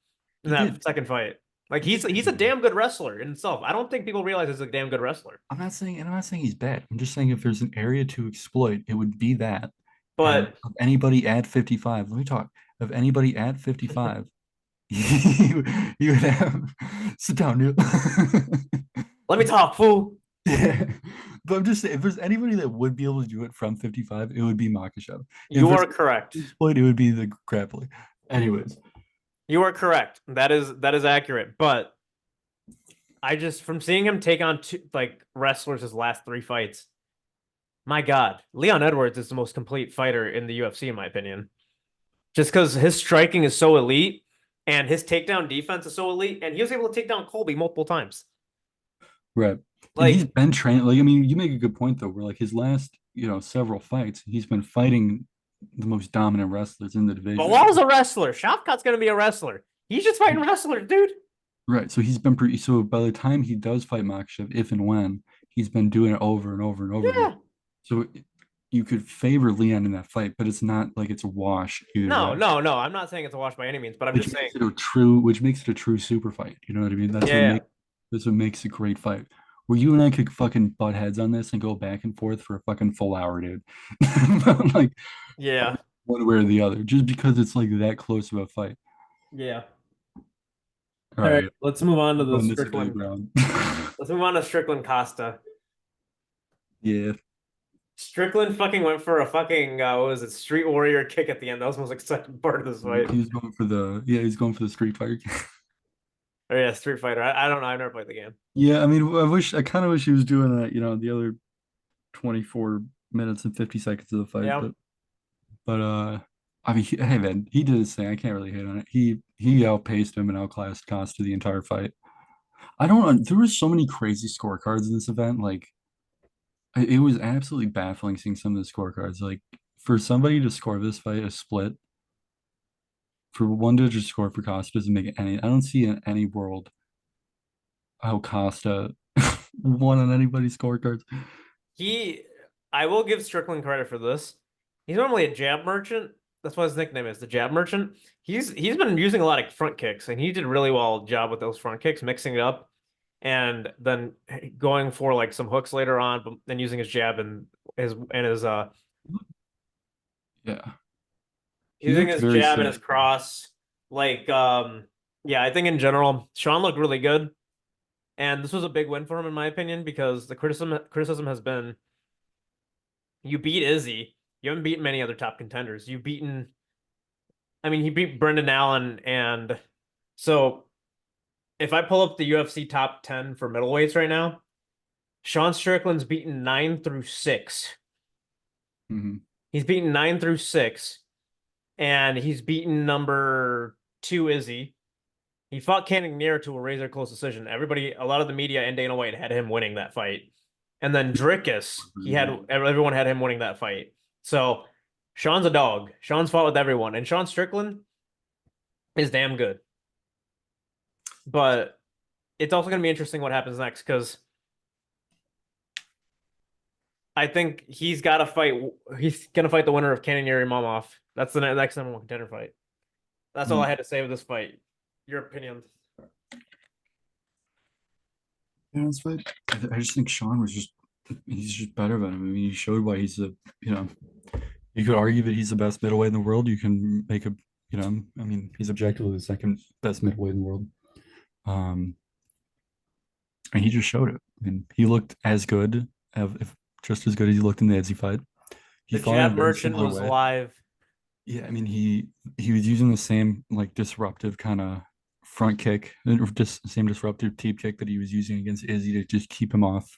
[SPEAKER 2] in
[SPEAKER 1] He
[SPEAKER 2] that
[SPEAKER 1] did.
[SPEAKER 2] second fight. Like
[SPEAKER 1] He
[SPEAKER 2] he's a
[SPEAKER 1] did.
[SPEAKER 2] damn good wrestler in himself. I don't think people realize he's a damn good wrestler.
[SPEAKER 1] I'm not saying he's bad. I'm just saying if there's an area to exploit, it would be that. And
[SPEAKER 2] But
[SPEAKER 1] of anybody at 55, let me talk. Of anybody at 55, you would have sit down, Neil.
[SPEAKER 2] let me talk, fool.
[SPEAKER 1] Yeah. But I'm just saying, if there's anybody that would be able to do it from 55, it would be Makhachev. If
[SPEAKER 2] You
[SPEAKER 1] there's
[SPEAKER 2] are correct.
[SPEAKER 1] an exploit, it would be the grappling. Anyways,
[SPEAKER 2] You are correct. That is accurate. But I just from seeing him take on like wrestlers his last three fights. My God, Leon Edwards is the most complete fighter in the UFC, in my opinion. Just because his striking is so elite and his takedown defense is so elite, and he was able to take down Colby multiple times.
[SPEAKER 1] right. And he's
[SPEAKER 2] Like,
[SPEAKER 1] been trained. Like, I mean, you make a good point though, where like his last, several fights, he's been fighting the most dominant wrestlers in the division.
[SPEAKER 2] Bilal's a wrestler. Shavkat's gonna be a wrestler. He's just fighting wrestlers, dude.
[SPEAKER 1] Right. So he's been pretty. So by the time he does fight Makhachev, if and when, he's been doing it over and over and over again.
[SPEAKER 2] Yeah.
[SPEAKER 1] So you could favor Leon in that fight, but it's not like it's a wash either way.
[SPEAKER 2] No. I'm not saying it's a wash by any means, but I'm
[SPEAKER 1] Which
[SPEAKER 2] just saying,
[SPEAKER 1] makes it a true, which makes it a true super fight. You know what I mean?
[SPEAKER 2] yeah,
[SPEAKER 1] That's what makes a great fight. Where you and I could fucking butt heads on this and go back and forth for a fucking full hour, dude. Like
[SPEAKER 2] yeah,
[SPEAKER 1] one way or the other, just because it's like that close of a fight.
[SPEAKER 2] yeah.
[SPEAKER 1] All
[SPEAKER 2] All right,
[SPEAKER 1] right,
[SPEAKER 2] let's move on to the
[SPEAKER 1] run this into the
[SPEAKER 2] Strickland.
[SPEAKER 1] ground.
[SPEAKER 2] Let's move on to Strickland Costa.
[SPEAKER 1] Yeah,
[SPEAKER 2] Strickland fucking went for a fucking what was it, Street Warrior kick at the end. That was the most exciting part of this fight.
[SPEAKER 1] he's going for the Street Fighter.
[SPEAKER 2] Oh yeah, Street Fighter. I don't know. I've never played the game.
[SPEAKER 1] Yeah, I mean, I kind of wish he was doing that, the other 24 minutes and 50 seconds of the fight,
[SPEAKER 2] Yeah.
[SPEAKER 1] but I mean, hey man, he did his thing. I can't really hate on it. He outpaced him and outclassed Costa the entire fight. I don't. There were so many crazy scorecards in this event. Like it was absolutely baffling seeing some of the scorecards. Like for somebody to score this fight a split, for one to just score for Costa doesn't make any. I don't see in any world how Costa won on anybody's scorecards.
[SPEAKER 2] He I will give Strickland credit for this. He's normally a jab merchant. That's what his nickname is, the jab merchant. He's been using a lot of front kicks, and he did really well job with those front kicks, mixing it up, and then going for like some hooks later on, but then using his jab and his
[SPEAKER 1] Yeah, he
[SPEAKER 2] using
[SPEAKER 1] looked
[SPEAKER 2] his
[SPEAKER 1] very
[SPEAKER 2] jab and his
[SPEAKER 1] safe.
[SPEAKER 2] cross. Like yeah, I think in general, Sean looked really good. And this was a big win for him, in my opinion, because the criticism has been you beat Izzy. You haven't beaten many other top contenders. You've beaten, I mean, he beat Brendan Allen. And so if I pull up the UFC top 10 for middleweights right now, Sean Strickland's beaten 9 through 6.
[SPEAKER 1] Mhm.
[SPEAKER 2] He's beaten 9 through 6. And he's beaten number 2 Izzy. He fought Cannonier to a razor close decision. A lot of the media and Dana White had him winning that fight. And then Drickus, everyone had him winning that fight. So Sean's a dog. Sean's fought with everyone, and Sean Strickland is damn good. But it's also going to be interesting what happens next because I think he's got to fight. He's going to fight the winner of Cannonier Imamov. That's the next number one contender fight. That's all I
[SPEAKER 1] Mhm.
[SPEAKER 2] had to say with this fight. Your opinion?
[SPEAKER 1] Yeah, that's fine. I just think Sean was just he's just better than him. I mean, he showed why he's a you know you could argue that he's the best middleweight in the world. You can make a I mean he's objectively the second best middleweight in the world. Um, and he just showed it. I mean, he looked as good, if just as good as he looked in the Izzy fight. He
[SPEAKER 2] The
[SPEAKER 1] fought in a
[SPEAKER 2] jab
[SPEAKER 1] very
[SPEAKER 2] merchant
[SPEAKER 1] similar
[SPEAKER 2] was
[SPEAKER 1] way.
[SPEAKER 2] live.
[SPEAKER 1] Yeah, I mean he was using the same like disruptive kind of front kick, or just same disruptive teep kick that he was using against Izzy to just keep him off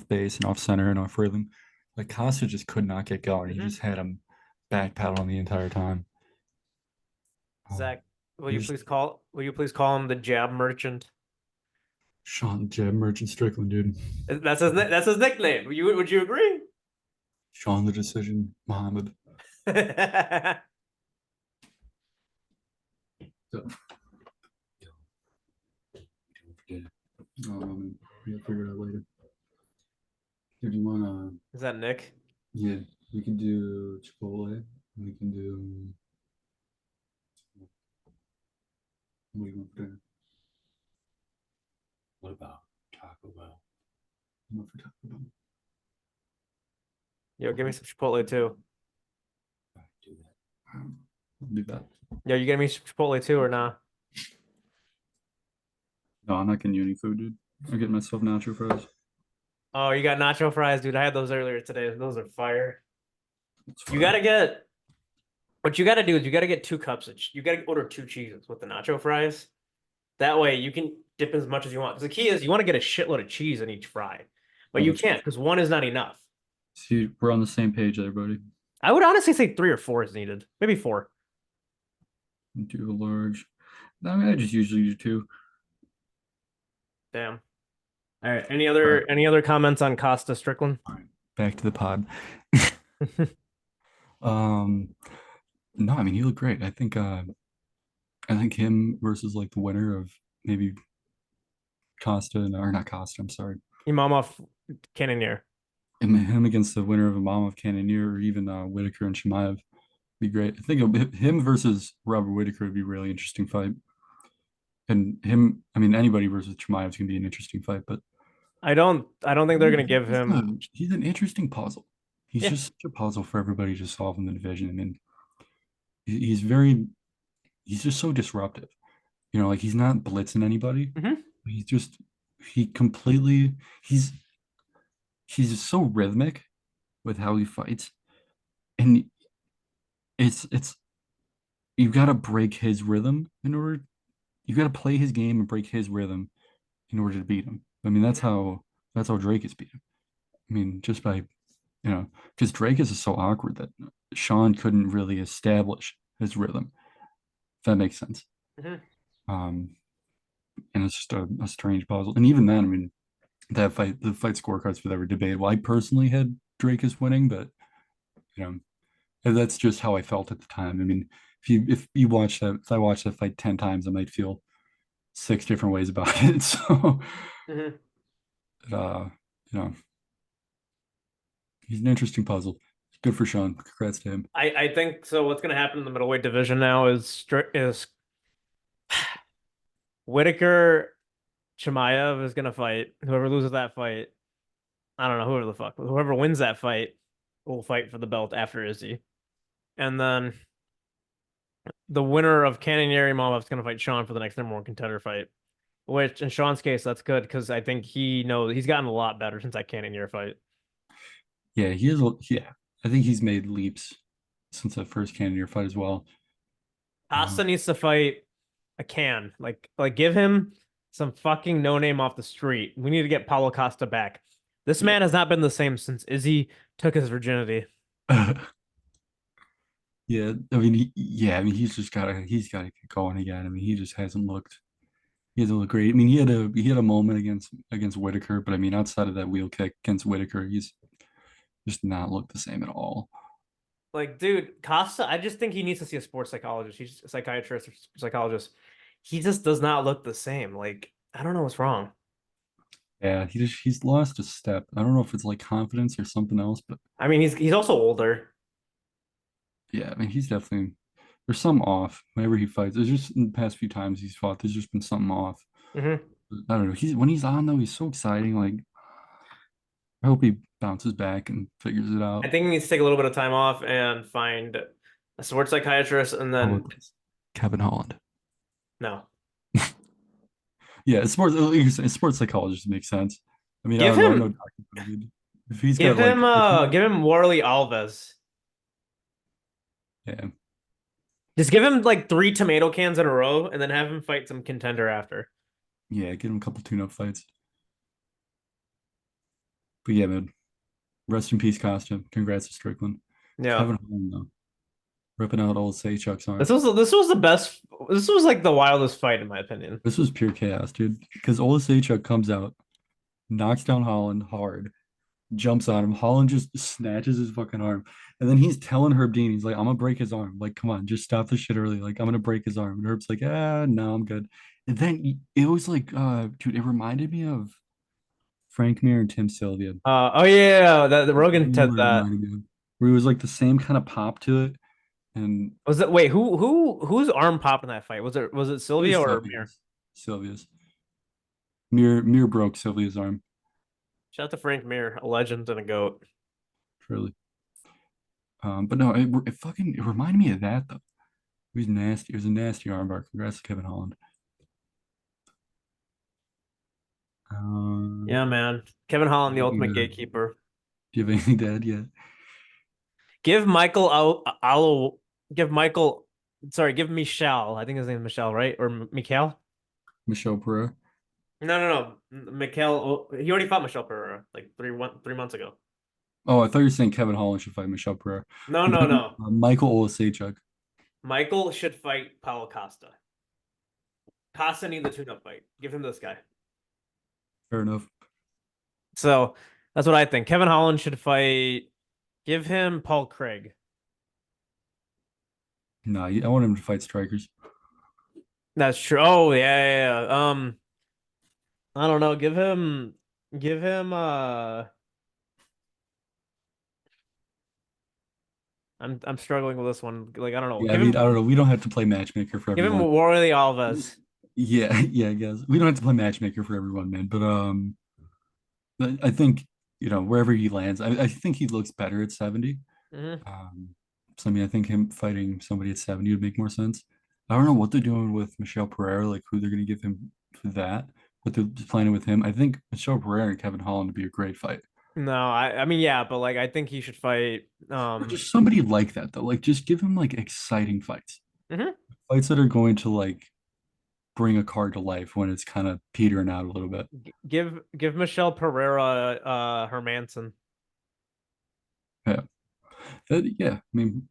[SPEAKER 1] base and off center and off rhythm. Like Costa just could not get going. He
[SPEAKER 2] Hmm.
[SPEAKER 1] just had him backpedaling the entire time. Um,
[SPEAKER 2] Zach, will
[SPEAKER 1] he
[SPEAKER 2] you
[SPEAKER 1] just
[SPEAKER 2] please call? Will you please call him the jab merchant?
[SPEAKER 1] Sean Jeb Merchant Strickland, dude.
[SPEAKER 2] That's his nickname. Would you agree?
[SPEAKER 1] Sean the Decision Muhammad. So, don't forget it. We'll figure it out later. If you wanna,
[SPEAKER 2] Is that Nick?
[SPEAKER 1] yeah, we can do Chipotle. We can do what do you want for dinner? What about Taco Bell? I'm up for Taco Bell.
[SPEAKER 2] Yo, give me some Chipotle too.
[SPEAKER 1] I do that. I'll do that.
[SPEAKER 2] Yo, you getting me some Chipotle too or not?
[SPEAKER 1] No, I'm not getting you any food, dude. I'm getting myself nacho fries.
[SPEAKER 2] Oh, you got nacho fries, dude. I had those earlier today. Those are fire.
[SPEAKER 1] It's
[SPEAKER 2] You
[SPEAKER 1] fine.
[SPEAKER 2] gotta get what you gotta do is you gotta get two cups of you gotta order two cheeses with the nacho fries. That way you can dip as much as you want. Because the key is you want to get a shitload of cheese in each fry, but you
[SPEAKER 1] Okay.
[SPEAKER 2] can't because one is not enough.
[SPEAKER 1] See, we're on the same page, everybody.
[SPEAKER 2] I would honestly say three or four is needed. Maybe four.
[SPEAKER 1] Do a large. I mean, I just usually do two.
[SPEAKER 2] Damn. All right.
[SPEAKER 1] All right.
[SPEAKER 2] Any other comments on Costa Strickland?
[SPEAKER 1] All right. Back to the pod. Um, no, I mean, he looked great. I think him versus like the winner of maybe Costa, or not Costa, I'm sorry.
[SPEAKER 2] Imamov Cannonier.
[SPEAKER 1] Him against the winner of Imam Cannonier, or even Whitaker and Chimaev be great. I think him versus Robert Whitaker would be a really interesting fight. And him, I mean, anybody versus Chimaev is going to be an interesting fight, but
[SPEAKER 2] I don't think they're gonna give him.
[SPEAKER 1] he's an interesting puzzle. He's
[SPEAKER 2] Yeah.
[SPEAKER 1] just such a puzzle for everybody to solve in the division. I mean, he's he's just so disruptive. Like he's not blitzing anybody.
[SPEAKER 2] Hmm.
[SPEAKER 1] He's just, he completely, he's, he's just so rhythmic with how he fights. And it's, you've got to break his rhythm in order, you got to play his game and break his rhythm in order to beat him. I mean, that's how Drake is beat him. I mean, just by, because Drake is so awkward that Sean couldn't really establish his rhythm, if that makes sense.
[SPEAKER 2] Hmm.
[SPEAKER 1] Um, and it's just a strange puzzle. And even then, I mean, the fight scorecards for that were debatable. I personally had Drake as winning, but you know, that's just how I felt at the time. I mean, if I watch that fight 10 times, I might feel six different ways about it. So
[SPEAKER 2] Hmm.
[SPEAKER 1] uh, you know, he's an interesting puzzle. Good for Sean. Congrats to him.
[SPEAKER 2] I think so. What's gonna happen in the middleweight division now is Whitaker Chimaev is gonna fight. Whoever loses that fight, I don't know whoever the fuck. Whoever wins that fight will fight for the belt after Izzy. And then the winner of Cannonier Imavov is gonna fight Sean for the next number one contender fight. Which in Sean's case, that's good because I think he knows he's gotten a lot better since that Cannonier fight.
[SPEAKER 1] Yeah, he is. Yeah, I think he's made leaps since that first Canadian fight as well.
[SPEAKER 2] Costa needs to fight a can. Like give him some fucking no name off the street. We need to get Paulo Costa back. This
[SPEAKER 1] Yeah.
[SPEAKER 2] man has not been the same since Izzy took his virginity.
[SPEAKER 1] Yeah, I mean, yeah, I mean, he's gotta get going again. I mean, he hasn't looked great. I mean, he had a moment against Whitaker, but I mean, outside of that wheel kick against Whitaker, he's just not looked the same at all.
[SPEAKER 2] Like, dude, Costa, I just think he needs to see a sports psychologist. He's a psychiatrist or psychologist. He just does not look the same. Like, I don't know what's wrong.
[SPEAKER 1] Yeah, he's lost a step. I don't know if it's like confidence or something else, but
[SPEAKER 2] I mean, he's also older.
[SPEAKER 1] yeah, I mean, he's definitely there's some off whenever he fights. There's just in the past few times he's fought, there's just been something off.
[SPEAKER 2] Hmm.
[SPEAKER 1] I don't know. He's when he's on though, he's so exciting. Like I hope he bounces back and figures it
[SPEAKER 2] I
[SPEAKER 1] out.
[SPEAKER 2] think he needs to take a little bit of time off and find a sports psychiatrist, and
[SPEAKER 1] Oh,
[SPEAKER 2] then
[SPEAKER 1] with Kevin Holland.
[SPEAKER 2] no,
[SPEAKER 1] Yeah, sports psychologist makes sense. I mean, I
[SPEAKER 2] give
[SPEAKER 1] don't know. I'm no
[SPEAKER 2] him,
[SPEAKER 1] doctor, but I mean, if he's got like, if
[SPEAKER 2] give him Warley Alves.
[SPEAKER 1] yeah,
[SPEAKER 2] Just give him like three tomato cans in a row, and then have him fight some contender after.
[SPEAKER 1] yeah, get him a couple tune-up fights. But yeah, man, rest in peace, costume. Congrats to Strickland.
[SPEAKER 2] Yeah.
[SPEAKER 1] Kevin Holland though, ripping out old Saychuk's arm.
[SPEAKER 2] This was the best. This was like the wildest fight in my opinion.
[SPEAKER 1] This was pure chaos, dude. Because Ola Saychuk comes out, knocks down Holland hard, jumps on him. Holland just snatches his fucking arm. And then he's telling Herb Dean, he's like, I'm gonna break his arm. Like, come on, just stop this shit early. Like, I'm gonna break his arm. And Herb's like, no, I'm good. And then it was like, dude, it reminded me of Frank Mir and Tim Sylvia.
[SPEAKER 2] Oh yeah, that the Rogan
[SPEAKER 1] Really
[SPEAKER 2] said
[SPEAKER 1] what it
[SPEAKER 2] that.
[SPEAKER 1] reminded me of. Where it was like the same kind of pop to it. And
[SPEAKER 2] Was it wait, whose arm popped in that fight? Was it
[SPEAKER 1] it
[SPEAKER 2] Sylvia
[SPEAKER 1] was
[SPEAKER 2] or Mir?
[SPEAKER 1] Sylvia's. Mir broke Sylvia's arm.
[SPEAKER 2] Shout out to Frank Mir, a legend and a goat.
[SPEAKER 1] Truly. But no, it reminded me of that though. It was nasty. It was a nasty armbar. Congrats to Kevin Holland. Uh,
[SPEAKER 2] Yeah, man. Kevin Holland, the
[SPEAKER 1] anything
[SPEAKER 2] ultimate
[SPEAKER 1] to,
[SPEAKER 2] gatekeeper.
[SPEAKER 1] do you have anything to add yet?
[SPEAKER 2] Give Michael Alo, give Michael, sorry, give Michelle. I think his name is Michelle, right? Or Michael?
[SPEAKER 1] Michelle Pereira.
[SPEAKER 2] No. Michael. He already fought Michelle Pereira like 3 months ago.
[SPEAKER 1] Oh, I thought you were saying Kevin Holland should fight Michelle Pereira.
[SPEAKER 2] No, no,
[SPEAKER 1] Michael,
[SPEAKER 2] no.
[SPEAKER 1] Michael Olasechuk.
[SPEAKER 2] Michael should fight Paulo Costa. Costa needs a tune-up fight. Give him this guy.
[SPEAKER 1] Fair enough.
[SPEAKER 2] So that's what I think. Kevin Holland should fight. Give him Paul Craig.
[SPEAKER 1] Nah, I want him to fight strikers.
[SPEAKER 2] That's true. Oh yeah. I don't know. Give him. I'm struggling with this one. Like I don't know.
[SPEAKER 1] Yeah, I mean, I don't know. We don't have to play matchmaker for
[SPEAKER 2] Give him
[SPEAKER 1] everyone.
[SPEAKER 2] Warley Alves.
[SPEAKER 1] Yeah, yeah, I guess we don't have to play matchmaker for everyone, man. But I think wherever he lands, I think he looks better at 70.
[SPEAKER 2] Hmm.
[SPEAKER 1] Um, so I mean, I think him fighting somebody at 70 would make more sense. I don't know what they're doing with Michelle Pereira, like who they're going to give him for that, but they're planning with him. I think Michelle Pereira and Kevin Holland would be a great fight.
[SPEAKER 2] No, I mean yeah, but like I think he should fight.
[SPEAKER 1] Or just somebody like that though. Like just give him like exciting fights.
[SPEAKER 2] Mhm.
[SPEAKER 1] Fights that are going to like bring a card to life when it's kind of petering out a little bit.
[SPEAKER 2] Give Michelle Pereira Hermanson.
[SPEAKER 1] Yeah. Yeah. I mean,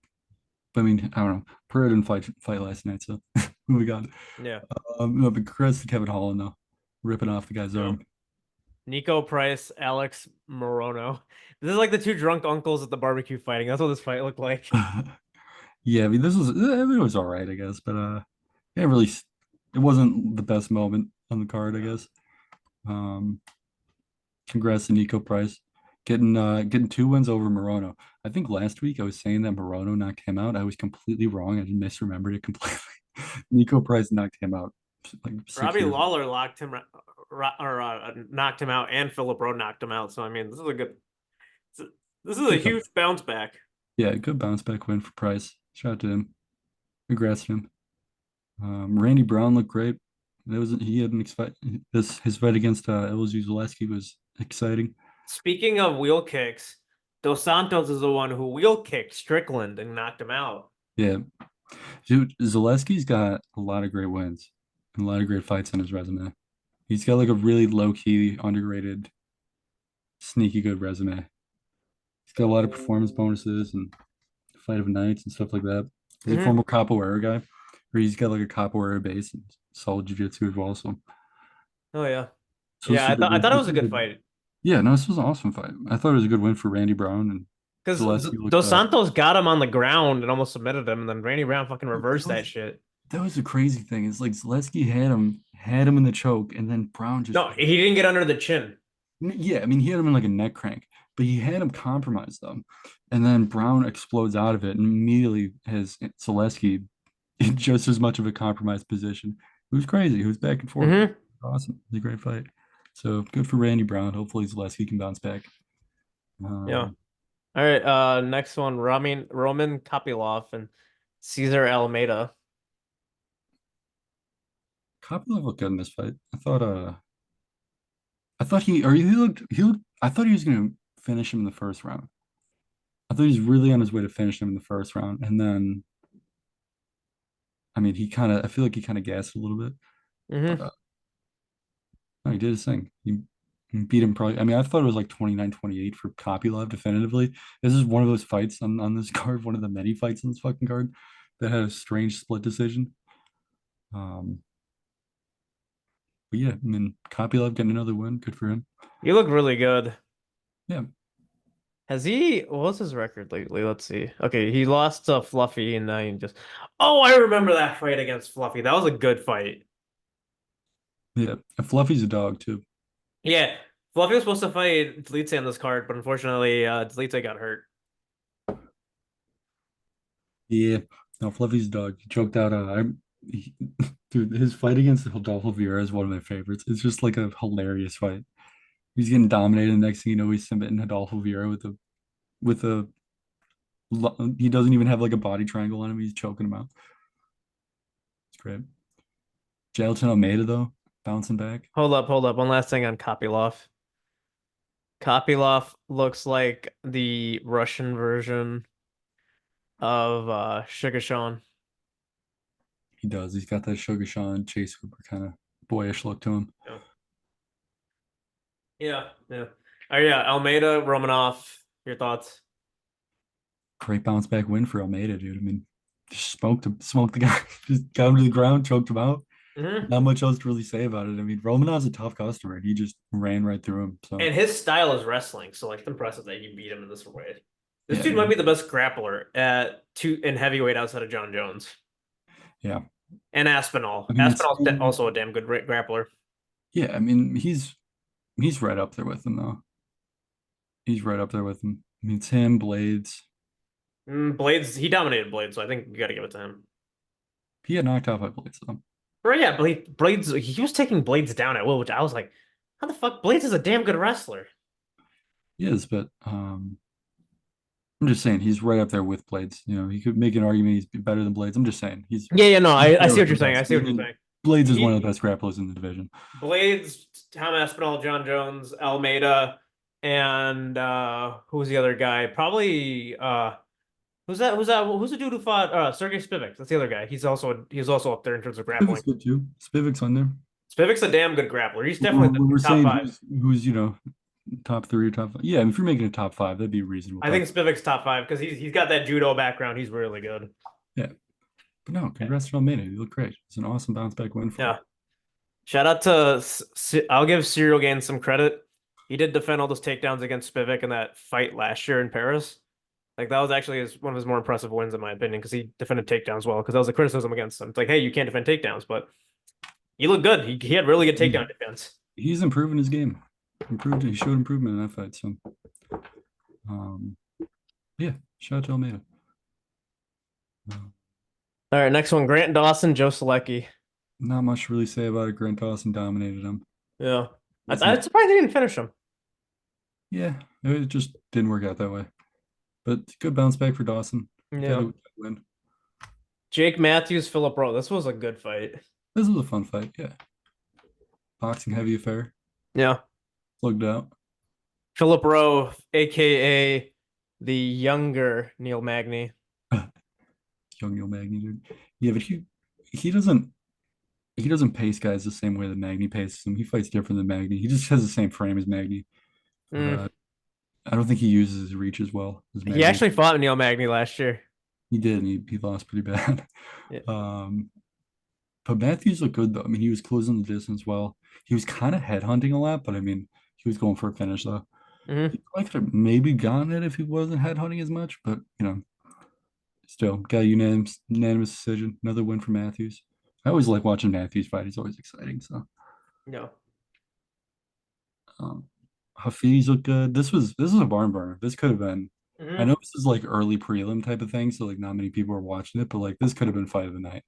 [SPEAKER 1] I don't know. Pereira didn't fight last night, so who we got?
[SPEAKER 2] Yeah.
[SPEAKER 1] No, but congrats to Kevin Holland though, ripping off the guy's
[SPEAKER 2] No.
[SPEAKER 1] arm.
[SPEAKER 2] Nico Price, Alex Morono. This is like the two drunk uncles at the barbecue fighting. That's what this fight looked like.
[SPEAKER 1] Yeah, I mean, it was all right, I guess, but yeah, really, it wasn't the best moment on the card, I guess. Um, congrats to Nico Price getting 2 wins over Morono. I think last week I was saying that Morono knocked him out. I was completely wrong. I misremembered it completely. Nico Price knocked him out like six
[SPEAKER 2] Robbie
[SPEAKER 1] years ago.
[SPEAKER 2] Lawler locked him or knocked him out, and Philip Rowe knocked him out. So I mean, this is a
[SPEAKER 1] Good
[SPEAKER 2] huge
[SPEAKER 1] comeback.
[SPEAKER 2] bounce back.
[SPEAKER 1] Yeah, good bounce back win for Price. Shout out to him. Congrats to him. Randy Brown looked great. He had an expect this his fight against LSU Zaleski was exciting.
[SPEAKER 2] Speaking of wheel kicks, Dos Santos is the one who wheel kicked Strickland and knocked him out.
[SPEAKER 1] Yeah, dude, Zaleski's got a lot of great wins and a lot of great fights on his resume. He's got like a really low key, underrated, sneaky good resume. He's got a lot of performance bonuses and fight of nights and stuff like that. He's a
[SPEAKER 2] Hmm.
[SPEAKER 1] former capoeira guy, where he's got like a capoeira base and solid jiu-jitsu as well.
[SPEAKER 2] Oh yeah,
[SPEAKER 1] So
[SPEAKER 2] yeah.
[SPEAKER 1] super
[SPEAKER 2] I
[SPEAKER 1] good.
[SPEAKER 2] thought it was a good fight
[SPEAKER 1] Yeah, no, this was an awesome fight. I thought it was a good win for Randy Brown and
[SPEAKER 2] because
[SPEAKER 1] Zaleski looked
[SPEAKER 2] Dos Santos got him on the ground and almost submitted him, and then Randy Brown fucking
[SPEAKER 1] that
[SPEAKER 2] reversed
[SPEAKER 1] was
[SPEAKER 2] that shit.
[SPEAKER 1] that was the crazy thing. It's like Zaleski had him in the choke, and then Brown just
[SPEAKER 2] No, he didn't get under the chin.
[SPEAKER 1] yeah, I mean he had him in like a neck crank, but he had him compromised though. And then Brown explodes out of it and immediately has Zaleski in just as much of a compromised position. It was crazy. It was back and forth.
[SPEAKER 2] Hmm.
[SPEAKER 1] Awesome. It's a great fight. So good for Randy Brown. Hopefully Zaleski can bounce back.
[SPEAKER 2] Yeah.
[SPEAKER 1] Um,
[SPEAKER 2] All right. Next one, Roman Kopylov and Cesar Almeida.
[SPEAKER 1] Kopylov looked good in this fight. I thought he looked I thought he was gonna finish him in the first round. I thought he was really on his way to finish him in the first round. And then I mean I feel like he kind of gassed a little bit, but
[SPEAKER 2] Mm-hmm.
[SPEAKER 1] no, he did his thing. He beat him probably. I mean, I thought it was like 29-28 for Kopylov definitively. This is one of those fights on this card, one of the many fights on this fucking card that had a strange split decision. Um, but yeah, I mean, Kopylov getting another win. Good for him.
[SPEAKER 2] You look really good.
[SPEAKER 1] Yeah,
[SPEAKER 2] Has he, what's his record lately? Let's see. Okay, he lost to Fluffy and then he just, oh, I remember that fight against Fluffy. That was a good fight.
[SPEAKER 1] yeah. And Fluffy's a dog too.
[SPEAKER 2] Yeah, Fluffy was supposed to fight Delete on this card, but unfortunately, Delete got hurt.
[SPEAKER 1] Yeah, no, Fluffy's a dog. He choked out. He, dude, his fight against Rodolfo Vieira is one of my favorites. It's just like a hilarious fight. He's getting dominated. The next thing you know, he's submitting Rodolfo Vieira with a he doesn't even have like a body triangle on him. He's choking him out. It's great. Jailton Almeida though, bouncing back.
[SPEAKER 2] Hold up. One last thing on Kopylov. Kopylov looks like the Russian version of Sugar Sean.
[SPEAKER 1] He does. He's got that Sugar Sean Chase Hooper kind of boyish look to him.
[SPEAKER 2] Yeah. Yeah. Oh yeah, Almeida, Romanov. Your thoughts?
[SPEAKER 1] Great bounce back win for Almeida, dude. I mean, just smoked the guy, just got him to the ground, choked him out.
[SPEAKER 2] Hmm.
[SPEAKER 1] Not much else to really say about it. I mean, Romanov's a tough customer, and he just ran right through him. So
[SPEAKER 2] And his style is wrestling, so like it's impressive that he beat him in this way. This
[SPEAKER 1] yeah,
[SPEAKER 2] dude might
[SPEAKER 1] man.
[SPEAKER 2] be the best grappler at two in heavyweight outside of John Jones
[SPEAKER 1] Yeah.
[SPEAKER 2] and Aspinall.
[SPEAKER 1] I mean, it's
[SPEAKER 2] Aspinall's also a damn good grappler.
[SPEAKER 1] yeah. I mean, he's right up there with him though. He's right up there with him. I mean, it's him, Blades.
[SPEAKER 2] Blades, he dominated Blades, so I think you got to give it to him.
[SPEAKER 1] He had knocked out by Blades though.
[SPEAKER 2] But yeah, Blades, he was taking Blades down at will, which I was like, how the fuck? Blades is a damn good wrestler.
[SPEAKER 1] He is, but I'm just saying he's right up there with Blades. You know, he could make an argument he's better than Blades. I'm just saying
[SPEAKER 2] Yeah, no,
[SPEAKER 1] he's
[SPEAKER 2] I
[SPEAKER 1] there
[SPEAKER 2] see
[SPEAKER 1] with
[SPEAKER 2] what
[SPEAKER 1] the
[SPEAKER 2] you're saying. I
[SPEAKER 1] best.
[SPEAKER 2] see what you're
[SPEAKER 1] And
[SPEAKER 2] saying.
[SPEAKER 1] Blades is one of
[SPEAKER 2] He
[SPEAKER 1] the best grapplers in the division.
[SPEAKER 2] Blades, Tom Aspinall, John Jones, Almeida, and who was the other guy? Probably who's that? Who's the dude who fought Sergey Spivak? That's the other guy. He's also up there in terms of
[SPEAKER 1] Spivak's
[SPEAKER 2] grappling.
[SPEAKER 1] good too. Spivak's on there.
[SPEAKER 2] Spivak's a damn good grappler. He's
[SPEAKER 1] We're,
[SPEAKER 2] definitely
[SPEAKER 1] we're
[SPEAKER 2] the top
[SPEAKER 1] saying
[SPEAKER 2] five.
[SPEAKER 1] who's top three or top five. Yeah, if you're making a top five, that'd be a reasonable
[SPEAKER 2] I
[SPEAKER 1] top.
[SPEAKER 2] think Spivak's top five because he's got that judo background. He's really good.
[SPEAKER 1] Yeah, but no, congrats to Almeida. You look great. It's an awesome bounce back win for him.
[SPEAKER 2] Yeah. Shout out to I'll give Serial Gain some credit. He did defend all those takedowns against Spivak in that fight last year in Paris. Like that was actually one of his more impressive wins in my opinion because he defended takedowns well. Because that was a criticism against him. It's like, hey, you can't defend takedowns, but he looked good. He had really good takedown defense.
[SPEAKER 1] He's improving his game. Improved. He showed improvement in that fight. So, um, yeah, shout out to Almeida. Uh,
[SPEAKER 2] All right, next one: Grant Dawson, Joe Selecki.
[SPEAKER 1] Not much to really say about it. Grant Dawson dominated him.
[SPEAKER 2] Yeah,
[SPEAKER 1] Wasn't
[SPEAKER 2] I'm
[SPEAKER 1] that?
[SPEAKER 2] surprised he didn't finish him.
[SPEAKER 1] Yeah, it just didn't work out that way. But good bounce back for Dawson. Got
[SPEAKER 2] Yeah,
[SPEAKER 1] a win.
[SPEAKER 2] Jake Matthews, Philip Rowe. This was a good fight.
[SPEAKER 1] This was a fun fight. Yeah, boxing heavy affair.
[SPEAKER 2] Yeah,
[SPEAKER 1] Looked out.
[SPEAKER 2] Philip Rowe, aka the younger Neil Magny.
[SPEAKER 1] Young Neil Magny, dude. Yeah, but he doesn't pace guys the same way that Magny paces them. He fights different than Magny. He just has the same frame as Magny.
[SPEAKER 2] Mm.
[SPEAKER 1] I don't think he uses his reach as well as
[SPEAKER 2] He
[SPEAKER 1] Magny.
[SPEAKER 2] actually fought Neil Magny last year.
[SPEAKER 1] He did, and he lost pretty bad.
[SPEAKER 2] Yeah.
[SPEAKER 1] Um, but Matthews looked good though. I mean, he was closing the distance well. He was kind of headhunting a lot, but I mean, he was going for a finish though.
[SPEAKER 2] Hmm.
[SPEAKER 1] He probably could have maybe gotten it if he wasn't headhunting as much, but still got a unanimous decision. Another win for Matthews. I always like watching Matthews fight. He's always exciting. So
[SPEAKER 2] No.
[SPEAKER 1] um, Hafiz looked good. This was a barn burner. This could have been. I
[SPEAKER 2] Hmm.
[SPEAKER 1] know this is like early prelim type of thing, so like not many people are watching it, but like this could have been fight of the night.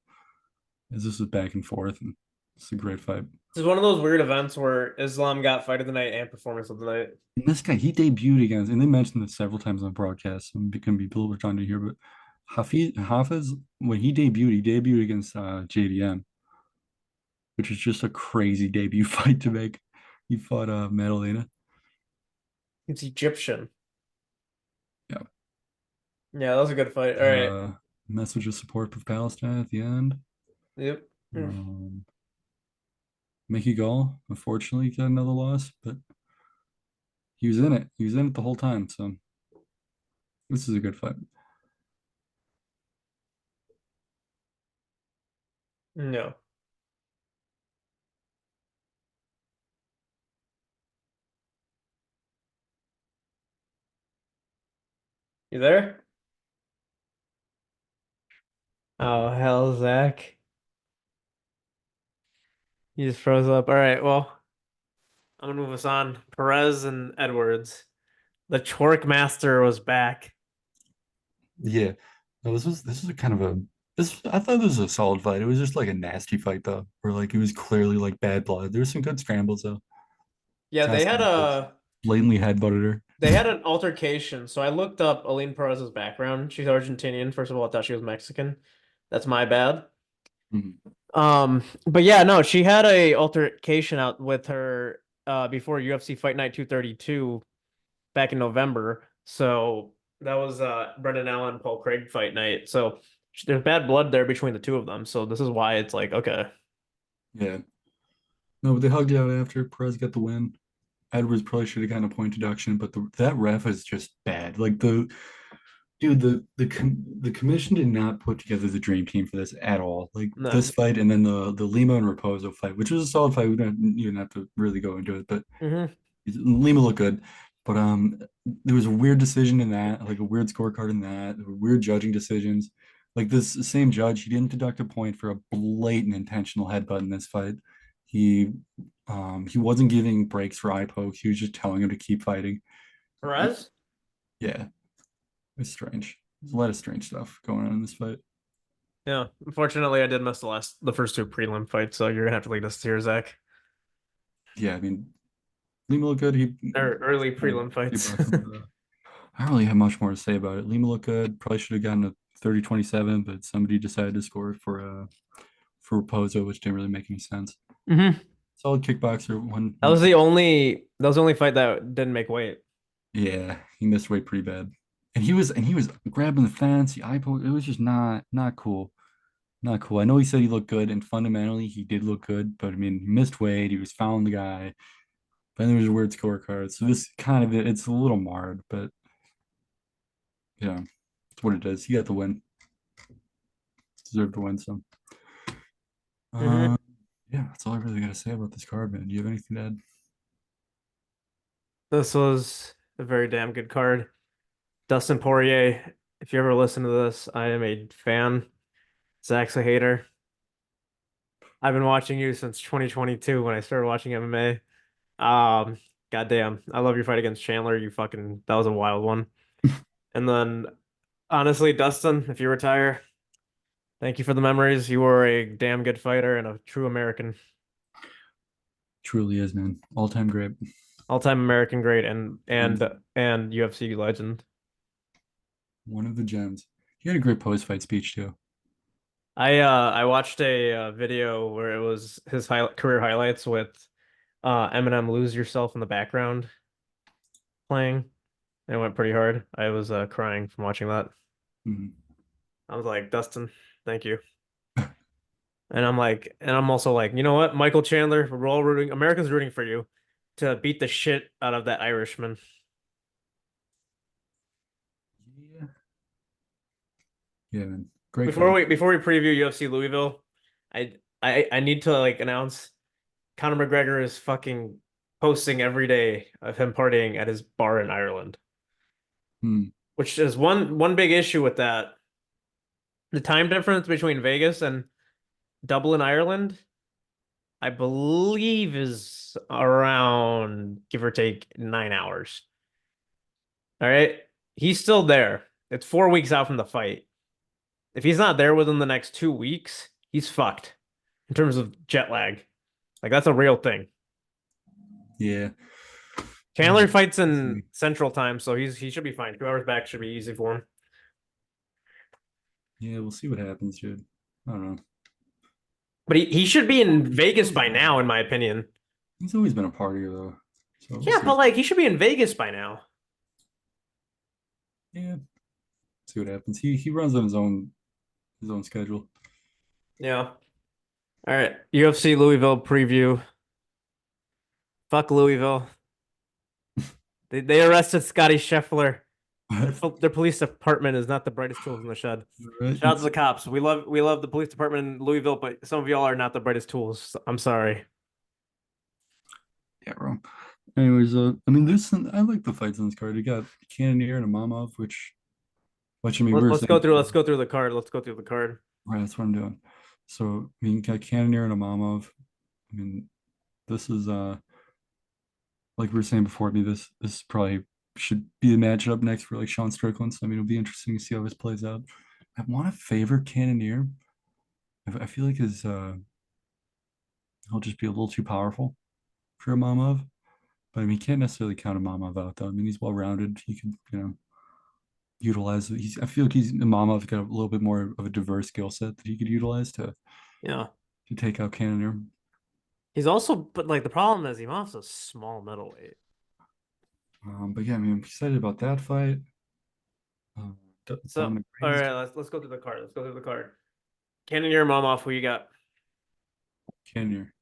[SPEAKER 1] As this was back and forth, and It's a great fight.
[SPEAKER 2] This is one of those weird events where Islam got fight of the night and performance of the night.
[SPEAKER 1] And this guy, he debuted against, and they mentioned this several times on broadcast, and it can be people were trying to hear, but Hafiz, when he debuted against JDM, which is just a crazy debut fight to make. He fought Madalena.
[SPEAKER 2] It's Egyptian.
[SPEAKER 1] Yeah.
[SPEAKER 2] Yeah, that was a good fight. All right.
[SPEAKER 1] Uh, Message of support for Palestine at the end.
[SPEAKER 2] Yep.
[SPEAKER 1] Um, Mickey Gall, unfortunately, got another loss, but he was in it. He was in it the whole time. So this is a good fight.
[SPEAKER 2] No. You there? Oh, hell, Zach. You just froze up. All right, well, I'm gonna move us on. Perez and Edwards. The Chork Master was back.
[SPEAKER 1] Yeah. No, this was a kind of a this I thought this was a solid fight. It was just like a nasty fight though, where like it was clearly like bad blood. There was some good scrambles though.
[SPEAKER 2] Yeah,
[SPEAKER 1] Cassidy just blatantly headbutted her.
[SPEAKER 2] they had an altercation. So I looked up Aline Perez's background. She's Argentinian. First of all, I thought she was Mexican. That's my bad.
[SPEAKER 1] Mhm.
[SPEAKER 2] But yeah, no, she had a altercation out with her before UFC Fight Night 232 back in November. So that was Brendan Allen Paul Craig fight night. So there's bad blood there between the two of them. So this is why it's like okay.
[SPEAKER 1] Yeah. No, but they hugged it out after. Perez got the win. Edwards probably should have gotten a point deduction, but that ref is just bad. Like the commission did not put together the dream team for this at all. Like
[SPEAKER 2] No.
[SPEAKER 1] this fight and then the Lima and Raposo fight, which was a solid fight. We don't even have to really go into it, but
[SPEAKER 2] Hmm.
[SPEAKER 1] Lima looked good. But there was a weird decision in that, like a weird scorecard in that, weird judging decisions. Like this same judge, he didn't deduct a point for a blatant intentional headbutt in this fight. He he wasn't giving breaks for eye pokes. He was just telling him to keep fighting.
[SPEAKER 2] Perez?
[SPEAKER 1] Yeah, it's strange. There's a lot of strange stuff going on in this fight.
[SPEAKER 2] Yeah. Unfortunately, I did miss the first two prelim fights, so you're gonna have to lead us here, Zach.
[SPEAKER 1] Yeah, I mean, Lima looked good. He
[SPEAKER 2] Or early
[SPEAKER 1] kind of
[SPEAKER 2] prelim fights.
[SPEAKER 1] kickboxing, but I don't really have much more to say about it. Lima looked good. Probably should have gotten a 30-27, but somebody decided to score for Raposo, which didn't really make any sense.
[SPEAKER 2] Hmm.
[SPEAKER 1] Solid kickboxer.
[SPEAKER 2] That was the only fight that didn't make weight.
[SPEAKER 1] Yeah, he missed weight pretty bad, and he was grabbing the fence. The eye poke. It was just not cool. Not cool. I know he said he looked good, and fundamentally he did look good, but I mean, he missed weight. He was fouling the guy. But then there was a weird scorecard. So this kind of it's a little marred, but yeah, it's what it is. He got the win. Deserved to win some.
[SPEAKER 2] Hmm.
[SPEAKER 1] Uh, yeah, that's all I really got to say about this card, man. Do you have anything to add?
[SPEAKER 2] This was a very damn good card. Dustin Poirier, if you ever listen to this, I am a fan. Zach's a hater. I've been watching you since 2022 when I started watching MMA. Goddamn, I love your fight against Chandler. That was a wild one. And then, honestly, Dustin, if you retire, thank you for the memories. You were a damn good fighter and a true American,
[SPEAKER 1] Truly is, man. All time great.
[SPEAKER 2] all-time American great, and
[SPEAKER 1] One
[SPEAKER 2] and and UFC legend.
[SPEAKER 1] one of the gems. He had a great post fight speech too.
[SPEAKER 2] I watched a video where it was his career highlights with Eminem "Lose Yourself" in the background playing. It went pretty hard. I was crying from watching that.
[SPEAKER 1] Mhm.
[SPEAKER 2] I was like, Dustin, thank you. And I'm also like, you know what, Michael Chandler, we're all rooting, America's rooting for you to beat the shit out of that Irishman.
[SPEAKER 1] Yeah, yeah, man. Great
[SPEAKER 2] Before
[SPEAKER 1] fight.
[SPEAKER 2] we preview UFC Louisville, I need to like announce Conor McGregor is fucking posting every day of him partying at his bar in Ireland,
[SPEAKER 1] Hmm.
[SPEAKER 2] which is one big issue with that. The time difference between Vegas and Dublin, Ireland, I believe is around give or take 9 hours. All right. He's still there. It's 4 weeks out from the fight. If he's not there within the next 2 weeks, he's fucked. in terms of jet lag. Like that's a real thing.
[SPEAKER 1] Yeah.
[SPEAKER 2] Chandler fights
[SPEAKER 1] We'll
[SPEAKER 2] in
[SPEAKER 1] see.
[SPEAKER 2] Central Time, so he should be fine. 2 hours back should be easy for him.
[SPEAKER 1] Yeah, we'll see what happens, dude. I don't know.
[SPEAKER 2] But he should be in
[SPEAKER 1] He's
[SPEAKER 2] Vegas
[SPEAKER 1] always
[SPEAKER 2] by
[SPEAKER 1] been
[SPEAKER 2] now, in my opinion.
[SPEAKER 1] he's always been a partier though. So we'll
[SPEAKER 2] Yeah,
[SPEAKER 1] see.
[SPEAKER 2] but like he should be in Vegas by now.
[SPEAKER 1] Yeah, see what happens. He runs on his own schedule.
[SPEAKER 2] Yeah. All right. UFC Louisville preview. Fuck Louisville. They arrested Scotty Scheffler. Their police department is not the brightest tools in the shed.
[SPEAKER 1] Right?
[SPEAKER 2] Shout out to the cops. We love the police department in Louisville, but some of y'all are not the brightest tools. I'm sorry.
[SPEAKER 1] Yeah, bro. Anyways, I mean, I like the fights on this card. You got Cannonier and Imamov, which I mean, we were
[SPEAKER 2] Let's go
[SPEAKER 1] saying
[SPEAKER 2] through.
[SPEAKER 1] before.
[SPEAKER 2] Let's go through the card. Let's go through the card.
[SPEAKER 1] Right, that's what I'm doing. So, I mean, you got Cannonier and Imamov. I mean, this is like we were saying before. I mean, this probably should be the matchup next for like Sean Strickland. So, I mean, it'll be interesting to see how this plays out. I want to favor Cannonier. I feel like he'll just be a little too powerful for Imamov. But I mean, you can't necessarily count Imamov out though. I mean, he's well rounded. He can, utilize. I feel like Imamov got a little bit more of a diverse skill set that he could utilize
[SPEAKER 2] Yeah.
[SPEAKER 1] to take out Cannonier.
[SPEAKER 2] He's also, but like the problem is Imamov's a small middleweight.
[SPEAKER 1] But yeah, I mean, I'm excited about that fight. Um,
[SPEAKER 2] So,
[SPEAKER 1] Dominic
[SPEAKER 2] all
[SPEAKER 1] Reyes,
[SPEAKER 2] right, let's go through the card. Let's go through the card. Cannonier, Imamov, who you got?
[SPEAKER 1] Cannonier.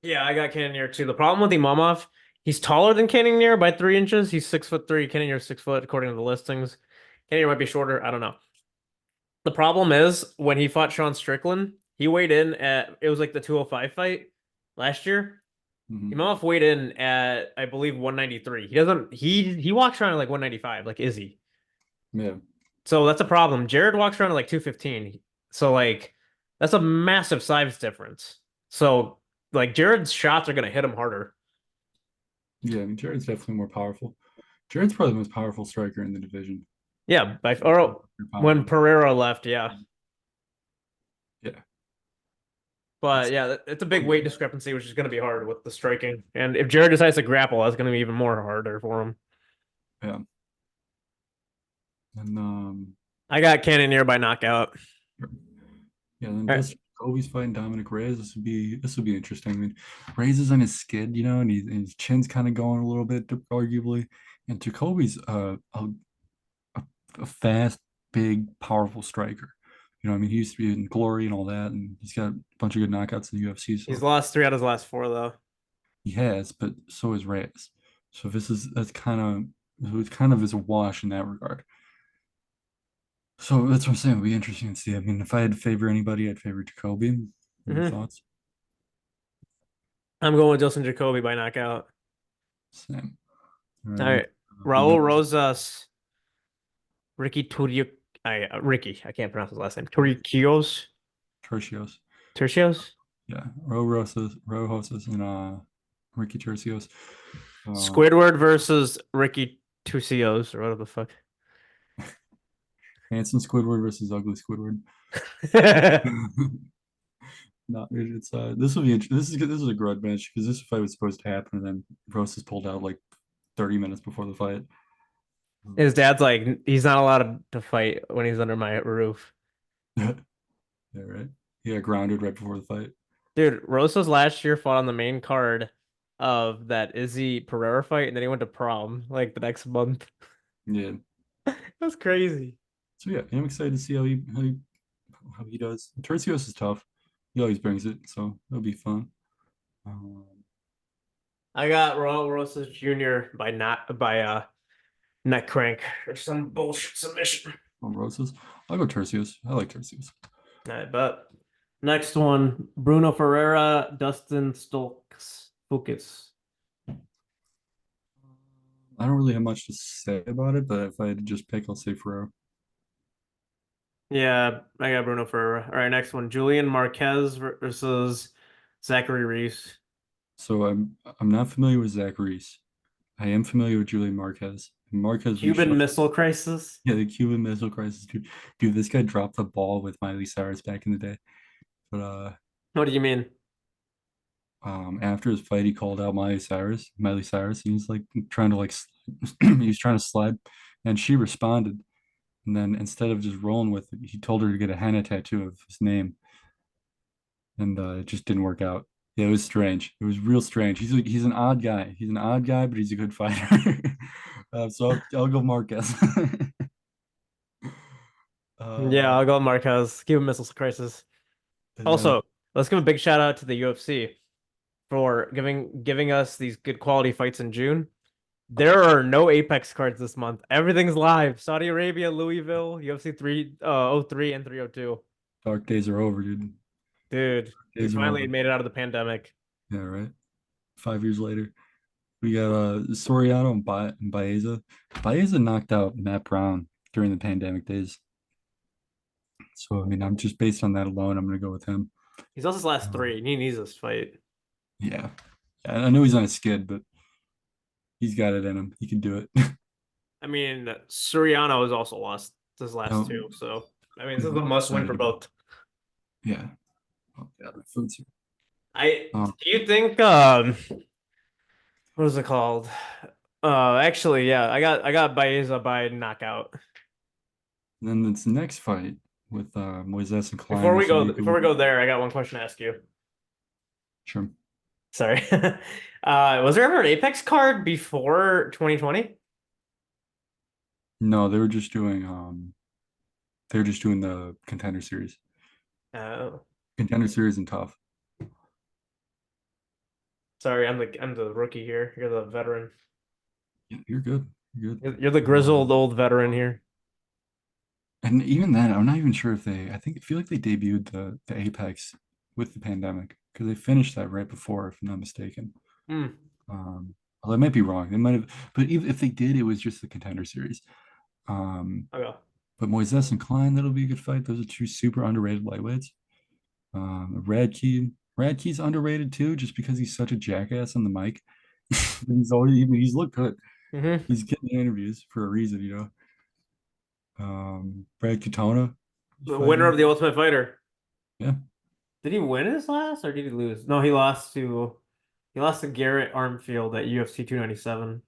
[SPEAKER 2] Yeah, I got Cannonier too. The problem with Imamov, he's taller than Cannonier by 3 inches. He's 6'3". Cannonier's 6 foot according to the listings. Cannonier might be shorter. I don't know. The problem is when he fought Sean Strickland, he weighed in at it was like the 205 fight last year.
[SPEAKER 1] Hmm.
[SPEAKER 2] Imamov weighed in at I believe 193. He walks around at like 195, like Izzy.
[SPEAKER 1] Yeah,
[SPEAKER 2] So that's a problem. Jared walks around at like 215. So like that's a massive size difference. So like Jared's shots are gonna hit him harder.
[SPEAKER 1] yeah. I mean, Jared's definitely more powerful. Jared's probably the most powerful striker in the division.
[SPEAKER 2] Yeah,
[SPEAKER 1] Pure
[SPEAKER 2] or when
[SPEAKER 1] power.
[SPEAKER 2] Poirer left, yeah.
[SPEAKER 1] Yeah,
[SPEAKER 2] But
[SPEAKER 1] it's
[SPEAKER 2] yeah, it's a big weight discrepancy, which is going to be hard with the striking. And if Jared decides to grapple, that's going to be even more harder for him.
[SPEAKER 1] yeah. And
[SPEAKER 2] I got Cannonier by knockout.
[SPEAKER 1] yeah. Then
[SPEAKER 2] All right.
[SPEAKER 1] Dustin Kobe's fighting Dominic Reyes. This would be interesting. I mean, Reyes is on his skid, and his chin's kind of going a little bit, arguably. And Jacoby's a fast, big, powerful striker. I mean, he used to be in Glory and all that, and he's got a bunch of good knockouts in the UFC.
[SPEAKER 2] He's
[SPEAKER 1] So
[SPEAKER 2] lost 3 out of his last 4, though.
[SPEAKER 1] he has, but so is Reyes. So it's kind of is a wash in that regard. So that's what I'm saying. It'll be interesting to see. I mean, if I had to favor anybody, I'd favor Jacoby. Your
[SPEAKER 2] Hmm.
[SPEAKER 1] thoughts?
[SPEAKER 2] I'm going with Justin Jacoby by knockout.
[SPEAKER 1] Same. All
[SPEAKER 2] All
[SPEAKER 1] right.
[SPEAKER 2] right.
[SPEAKER 1] We got
[SPEAKER 2] Raul Rosas, Ricky Turio, Ricky. I can't pronounce his last name. Turcios.
[SPEAKER 1] Tercios.
[SPEAKER 2] Tercios?
[SPEAKER 1] Yeah. Ro Rosas, and Ricky Tercios.
[SPEAKER 2] Squidward versus Ricky Tucios, or whatever the fuck.
[SPEAKER 1] Handsome Squidward versus ugly Squidward. Not it's this will be this is a grudge match because this fight was supposed to happen and then Rosas pulled out like 30 minutes before the fight.
[SPEAKER 2] His dad's like, he's not allowed to fight when he's under my roof.
[SPEAKER 1] Yeah, right. He got grounded right before the fight.
[SPEAKER 2] Dude, Rosas last year fought on the main card of that Izzy Pereira fight, and then he went to prom like the next month.
[SPEAKER 1] Yeah.
[SPEAKER 2] That's crazy.
[SPEAKER 1] So yeah, I'm excited to see how he does. Tercios is tough. He always brings it, so it'll be fun. Um,
[SPEAKER 2] I got Raul Rosas Jr. by neck crank or some bullshit submission.
[SPEAKER 1] Rosas. I'll go Tercios. I like Tercios.
[SPEAKER 2] All right, but next one, Bruno Ferreira, Dustin Stolks, Fucus.
[SPEAKER 1] I don't really have much to say about it, but if I had to just pick, I'll say Ferrero.
[SPEAKER 2] Yeah, I got Bruno Ferreira. All right, next one, Julian Marquez versus Zachary Reese.
[SPEAKER 1] So I'm not familiar with Zach Reese. I am familiar with Julian Marquez. Marquez
[SPEAKER 2] Cuban
[SPEAKER 1] reshot.
[SPEAKER 2] Missile Crisis.
[SPEAKER 1] Yeah, the Cuban Missile Crisis, dude. Dude, this guy dropped the ball with Miley Cyrus back in the day. But
[SPEAKER 2] What do you mean?
[SPEAKER 1] After his fight, he called out Miley Cyrus. He was like trying to he was trying to slide, and she responded. And then instead of just rolling with it, he told her to get a henna tattoo of his name, and it just didn't work out. Yeah, it was strange. It was real strange. He's an odd guy. He's an odd guy, but he's a good fighter. So I'll go Marquez.
[SPEAKER 2] Yeah,
[SPEAKER 1] uh,
[SPEAKER 2] I'll go Marquez. Cuban Missile Crisis.
[SPEAKER 1] and then
[SPEAKER 2] Also, let's give a big shout out to the UFC for giving us these good quality fights in June. There are no Apex cards this month. Everything's live. Saudi Arabia, Louisville, UFC 303 and 302.
[SPEAKER 1] dark days are over, dude.
[SPEAKER 2] Dude, we
[SPEAKER 1] Days are
[SPEAKER 2] finally
[SPEAKER 1] over.
[SPEAKER 2] made it out of the pandemic.
[SPEAKER 1] Yeah, right. 5 years later. We got Soriano and Baeza. Baeza knocked out Matt Brown during the pandemic days. So I mean, I'm just based on that alone, I'm gonna go with him.
[SPEAKER 2] He's lost his last
[SPEAKER 1] Um,
[SPEAKER 2] three, and he needs this fight.
[SPEAKER 1] yeah. I know he's on a skid, but he's got it in him. He can do it.
[SPEAKER 2] I mean, Suriano has also lost his last
[SPEAKER 1] No,
[SPEAKER 2] two, so I mean, this
[SPEAKER 1] yeah,
[SPEAKER 2] is a
[SPEAKER 1] I'm
[SPEAKER 2] must win for
[SPEAKER 1] excited about.
[SPEAKER 2] both.
[SPEAKER 1] Yeah. Oh, yeah, my food's here.
[SPEAKER 2] I
[SPEAKER 1] Um,
[SPEAKER 2] do you think what is it called? Actually, yeah, I got Baeza by knockout.
[SPEAKER 1] and then this next fight with Moises and Klein,
[SPEAKER 2] Before
[SPEAKER 1] this
[SPEAKER 2] we
[SPEAKER 1] should be
[SPEAKER 2] go
[SPEAKER 1] a good
[SPEAKER 2] before we
[SPEAKER 1] one.
[SPEAKER 2] go there, I got one question to ask you.
[SPEAKER 1] Sure.
[SPEAKER 2] Sorry. Was there ever an Apex card before 2020?
[SPEAKER 1] No, they were just doing the contender series.
[SPEAKER 2] Oh,
[SPEAKER 1] Contender series and tough.
[SPEAKER 2] sorry, I'm the rookie here. You're the veteran.
[SPEAKER 1] Yeah, you're good. You're good.
[SPEAKER 2] You're the grizzled old veteran here.
[SPEAKER 1] And even then, I'm not even sure if I feel like they debuted the Apex with the pandemic because they finished that right before, if I'm not mistaken.
[SPEAKER 2] Hmm.
[SPEAKER 1] Um, well, I might be wrong. They might have, but even if they did, it was just the contender series. Um,
[SPEAKER 2] Okay.
[SPEAKER 1] but Moises and Klein, that'll be a good fight. Those are two super underrated lightweights. Radkey's underrated too, just because he's such a jackass on the mic. He's looked good.
[SPEAKER 2] Hmm.
[SPEAKER 1] He's getting interviews for a reason, Brad Katona
[SPEAKER 2] The winner of
[SPEAKER 1] fighting.
[SPEAKER 2] the Ultimate Fighter.
[SPEAKER 1] Yeah,
[SPEAKER 2] Did he win his last or did he lose? No, he lost to Garrett Armfield at UFC 297.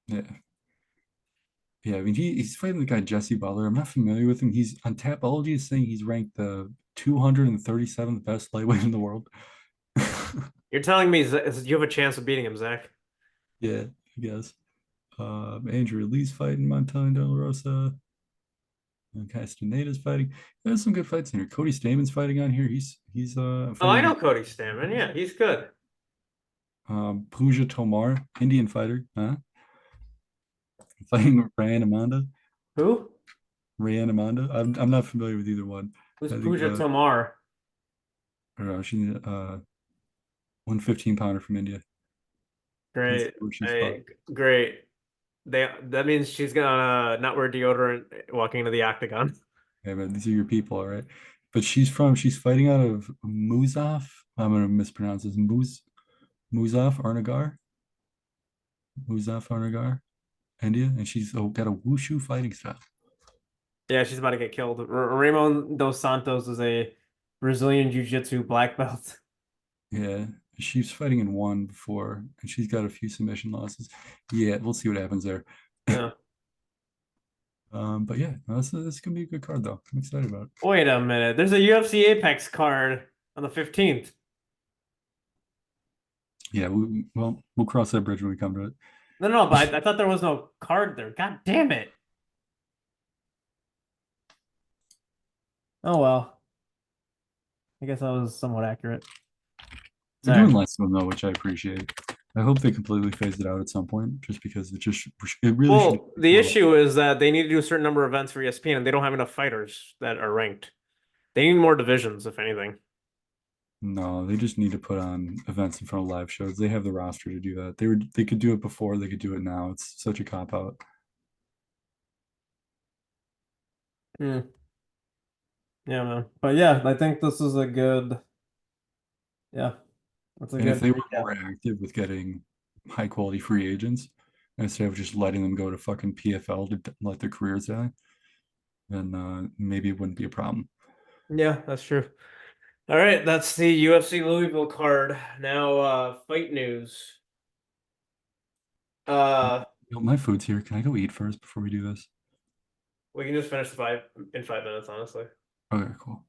[SPEAKER 1] yeah, yeah. I mean, he's fighting the guy Jesse Butler. I'm not familiar with him. He's on Tapology is saying he's ranked the 237th best lightweight in the world.
[SPEAKER 2] You're telling me you have a chance of beating him, Zach?
[SPEAKER 1] Yeah, I guess. Andrew Lee's fighting Montana De La Rosa. And Castaneda's fighting. There's some good fights in here. Cody Staman's fighting on here. He's
[SPEAKER 2] Oh, I
[SPEAKER 1] fighting
[SPEAKER 2] know Cody Stamann. Yeah, he's good.
[SPEAKER 1] Pooja Tomar, Indian fighter, huh? Fighting Ryan Amanda.
[SPEAKER 2] Who?
[SPEAKER 1] Ryan Amanda. I'm not familiar with either one.
[SPEAKER 2] Who's
[SPEAKER 1] I think
[SPEAKER 2] Pooja Tomar?
[SPEAKER 1] I don't know, she's 115 pounder from India. That's
[SPEAKER 2] Great.
[SPEAKER 1] where she's fought.
[SPEAKER 2] Hey, great. That means she's gonna not wear deodorant walking into the octagon.
[SPEAKER 1] Yeah, but these are your people, all right. But she's fighting out of Muzaf. I'm gonna mispronounce this. Muzaf Arnagar. Muzaf Arnagar, India, and she's got a wushu fighting style.
[SPEAKER 2] Yeah, she's about to get killed. Ramon dos Santos is a Brazilian Jiu-Jitsu black belt.
[SPEAKER 1] Yeah, she's fighting in one before, and she's got a few submission losses. Yeah, we'll see what happens there.
[SPEAKER 2] Yeah.
[SPEAKER 1] But yeah, no, this gonna be a good card though. I'm excited about it.
[SPEAKER 2] Wait a minute. There's a UFC Apex card on the 15th.
[SPEAKER 1] Yeah, we'll cross that bridge when we come to it.
[SPEAKER 2] No, no, but I thought there was no card there. God damn it. Oh well. I guess I was somewhat accurate.
[SPEAKER 1] They're doing
[SPEAKER 2] Zach.
[SPEAKER 1] less of them though, which I appreciate. I hope they completely phase it out at some point, just because it really should
[SPEAKER 2] Well,
[SPEAKER 1] be
[SPEAKER 2] the
[SPEAKER 1] more.
[SPEAKER 2] issue is that they need to do a certain number of events for ESPN and they don't have enough fighters that are ranked. They need more divisions, if anything.
[SPEAKER 1] No, they just need to put on events in front of live shows. They have the roster to do that. They could do it before, they could do it now. It's such a cop out.
[SPEAKER 2] Hmm. Yeah, man. But yeah, I think this is a good, yeah, that's a
[SPEAKER 1] And if
[SPEAKER 2] good
[SPEAKER 1] they were
[SPEAKER 2] recap.
[SPEAKER 1] more active with getting high quality free agents instead of just letting them go to fucking PFL to let their careers die, then maybe it wouldn't be a problem.
[SPEAKER 2] Yeah, that's true. All right, that's the UFC Louisville card. Now, fight news. Uh,
[SPEAKER 1] Yo, my food's here. Can I go eat first before we do this?
[SPEAKER 2] we can just finish the five in 5 minutes, honestly.
[SPEAKER 1] Okay, cool.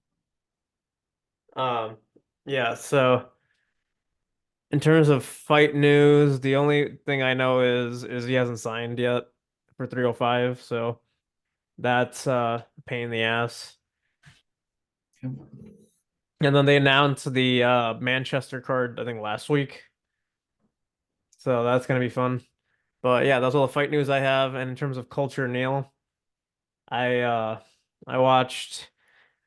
[SPEAKER 2] Um, yeah, so in terms of fight news, the only thing I know is he hasn't signed yet for 305, so that's a pain in the ass.
[SPEAKER 1] Yep.
[SPEAKER 2] And then they announced the Manchester card, I think last week. So that's gonna be fun. But yeah, that's all the fight news I have. And in terms of culture, Neil, I uh I watched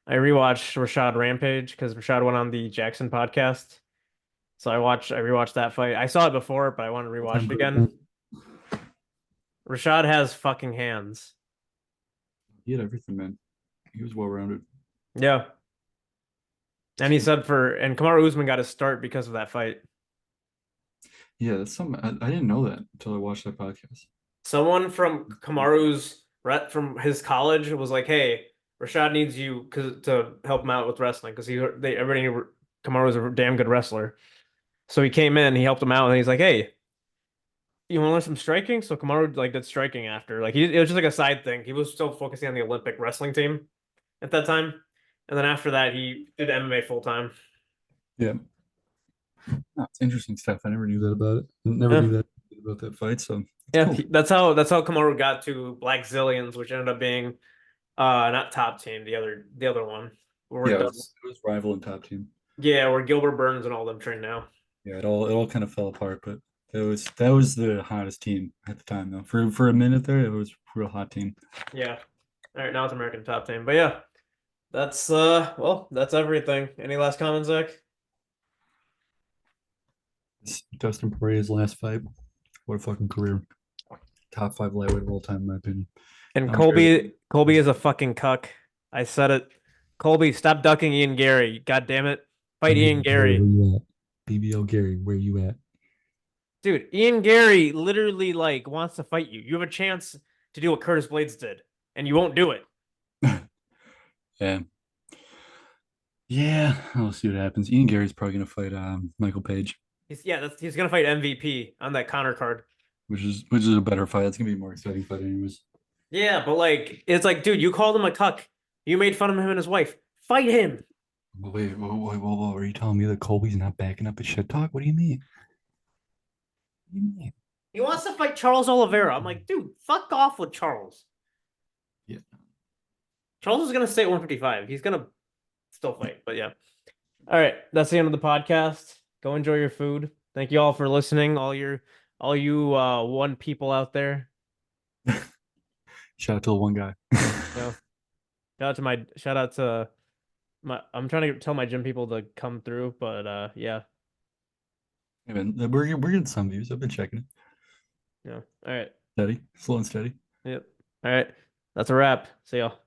[SPEAKER 2] I rewatched Rashad Rampage because Rashad went on the Jackson podcast. So I rewatched that fight. I saw it before, but I want to
[SPEAKER 1] What
[SPEAKER 2] rewatch
[SPEAKER 1] time
[SPEAKER 2] it
[SPEAKER 1] did
[SPEAKER 2] again.
[SPEAKER 1] it-
[SPEAKER 2] Rashad has fucking hands.
[SPEAKER 1] He had everything, man. He was well rounded.
[SPEAKER 2] Yeah. And he said and Kamaru Usman got his start because of that fight.
[SPEAKER 1] Yeah, that's some. I didn't know that until I watched that podcast.
[SPEAKER 2] Someone from from his college was like, "Hey, Rashad needs you to help him out with wrestling because everybody knew Kamaru was a damn good wrestler." So he came in, he helped him out, and he's like, "Hey, you want to learn some striking?" So Kamaru like did striking after. It was just like a side thing. He was still focusing on the Olympic wrestling team at that time, and then after that, he did MMA full time.
[SPEAKER 1] Yeah, oh, it's interesting stuff. I never knew that about it. Never knew
[SPEAKER 2] Yeah,
[SPEAKER 1] that about that fight. So it's
[SPEAKER 2] yeah.
[SPEAKER 1] cool.
[SPEAKER 2] That's how Kamaru got to Black Zillions, which ended up being not top team, the other one. Where
[SPEAKER 1] Yeah,
[SPEAKER 2] it
[SPEAKER 1] it
[SPEAKER 2] does
[SPEAKER 1] was rival and top team.
[SPEAKER 2] Yeah, where Gilbert Burns and all them train now.
[SPEAKER 1] Yeah, it all kind of fell apart, but that was the hottest team at the time though. For a minute there, it was a real hot team.
[SPEAKER 2] Yeah. All right, now it's American top team. But yeah, that's everything. Any last comments, Zach?
[SPEAKER 1] It's Dustin Poirier's last fight. What a fucking career. Top five lightweight of all time, in my opinion.
[SPEAKER 2] And
[SPEAKER 1] I don't care.
[SPEAKER 2] Colby is a fucking cuck. I said it. Colby, stop ducking Ian Gary. God damn it. Fight Ian
[SPEAKER 1] BBL Gary, where
[SPEAKER 2] Gary.
[SPEAKER 1] you at? BBL Gary, where you at?
[SPEAKER 2] Dude, Ian Gary literally like wants to fight you. You have a chance to do what Curtis Blades did, and you won't do it.
[SPEAKER 1] Yeah. Yeah, I'll see what happens. Ian Gary's probably gonna fight Michael Page,
[SPEAKER 2] He's gonna fight MVP on that Connor card.
[SPEAKER 1] which is a better fight. It's gonna be a more exciting fight anyways.
[SPEAKER 2] Yeah, but like it's like, dude, you called him a cuck. You made fun of him and his wife. Fight him.
[SPEAKER 1] But wait, whoa, are you telling me that Colby's not backing up his shit talk? What do you mean? What do you mean?
[SPEAKER 2] He wants to fight Charles Oliveira. I'm like, dude, fuck off with Charles.
[SPEAKER 1] Yeah.
[SPEAKER 2] Charles is gonna stay at 155. He's gonna still fight, but yeah. All right, that's the end of the podcast. Go enjoy your food. Thank you all for listening. All you one people out there.
[SPEAKER 1] Shout out to the one guy.
[SPEAKER 2] You know, shout out to my I'm trying to tell my gym people to come through, but yeah.
[SPEAKER 1] Hey man, we're getting some views. I've been checking it.
[SPEAKER 2] Yeah. All right.
[SPEAKER 1] Steady, slow and steady.
[SPEAKER 2] Yep. All right. That's a wrap. See y'all.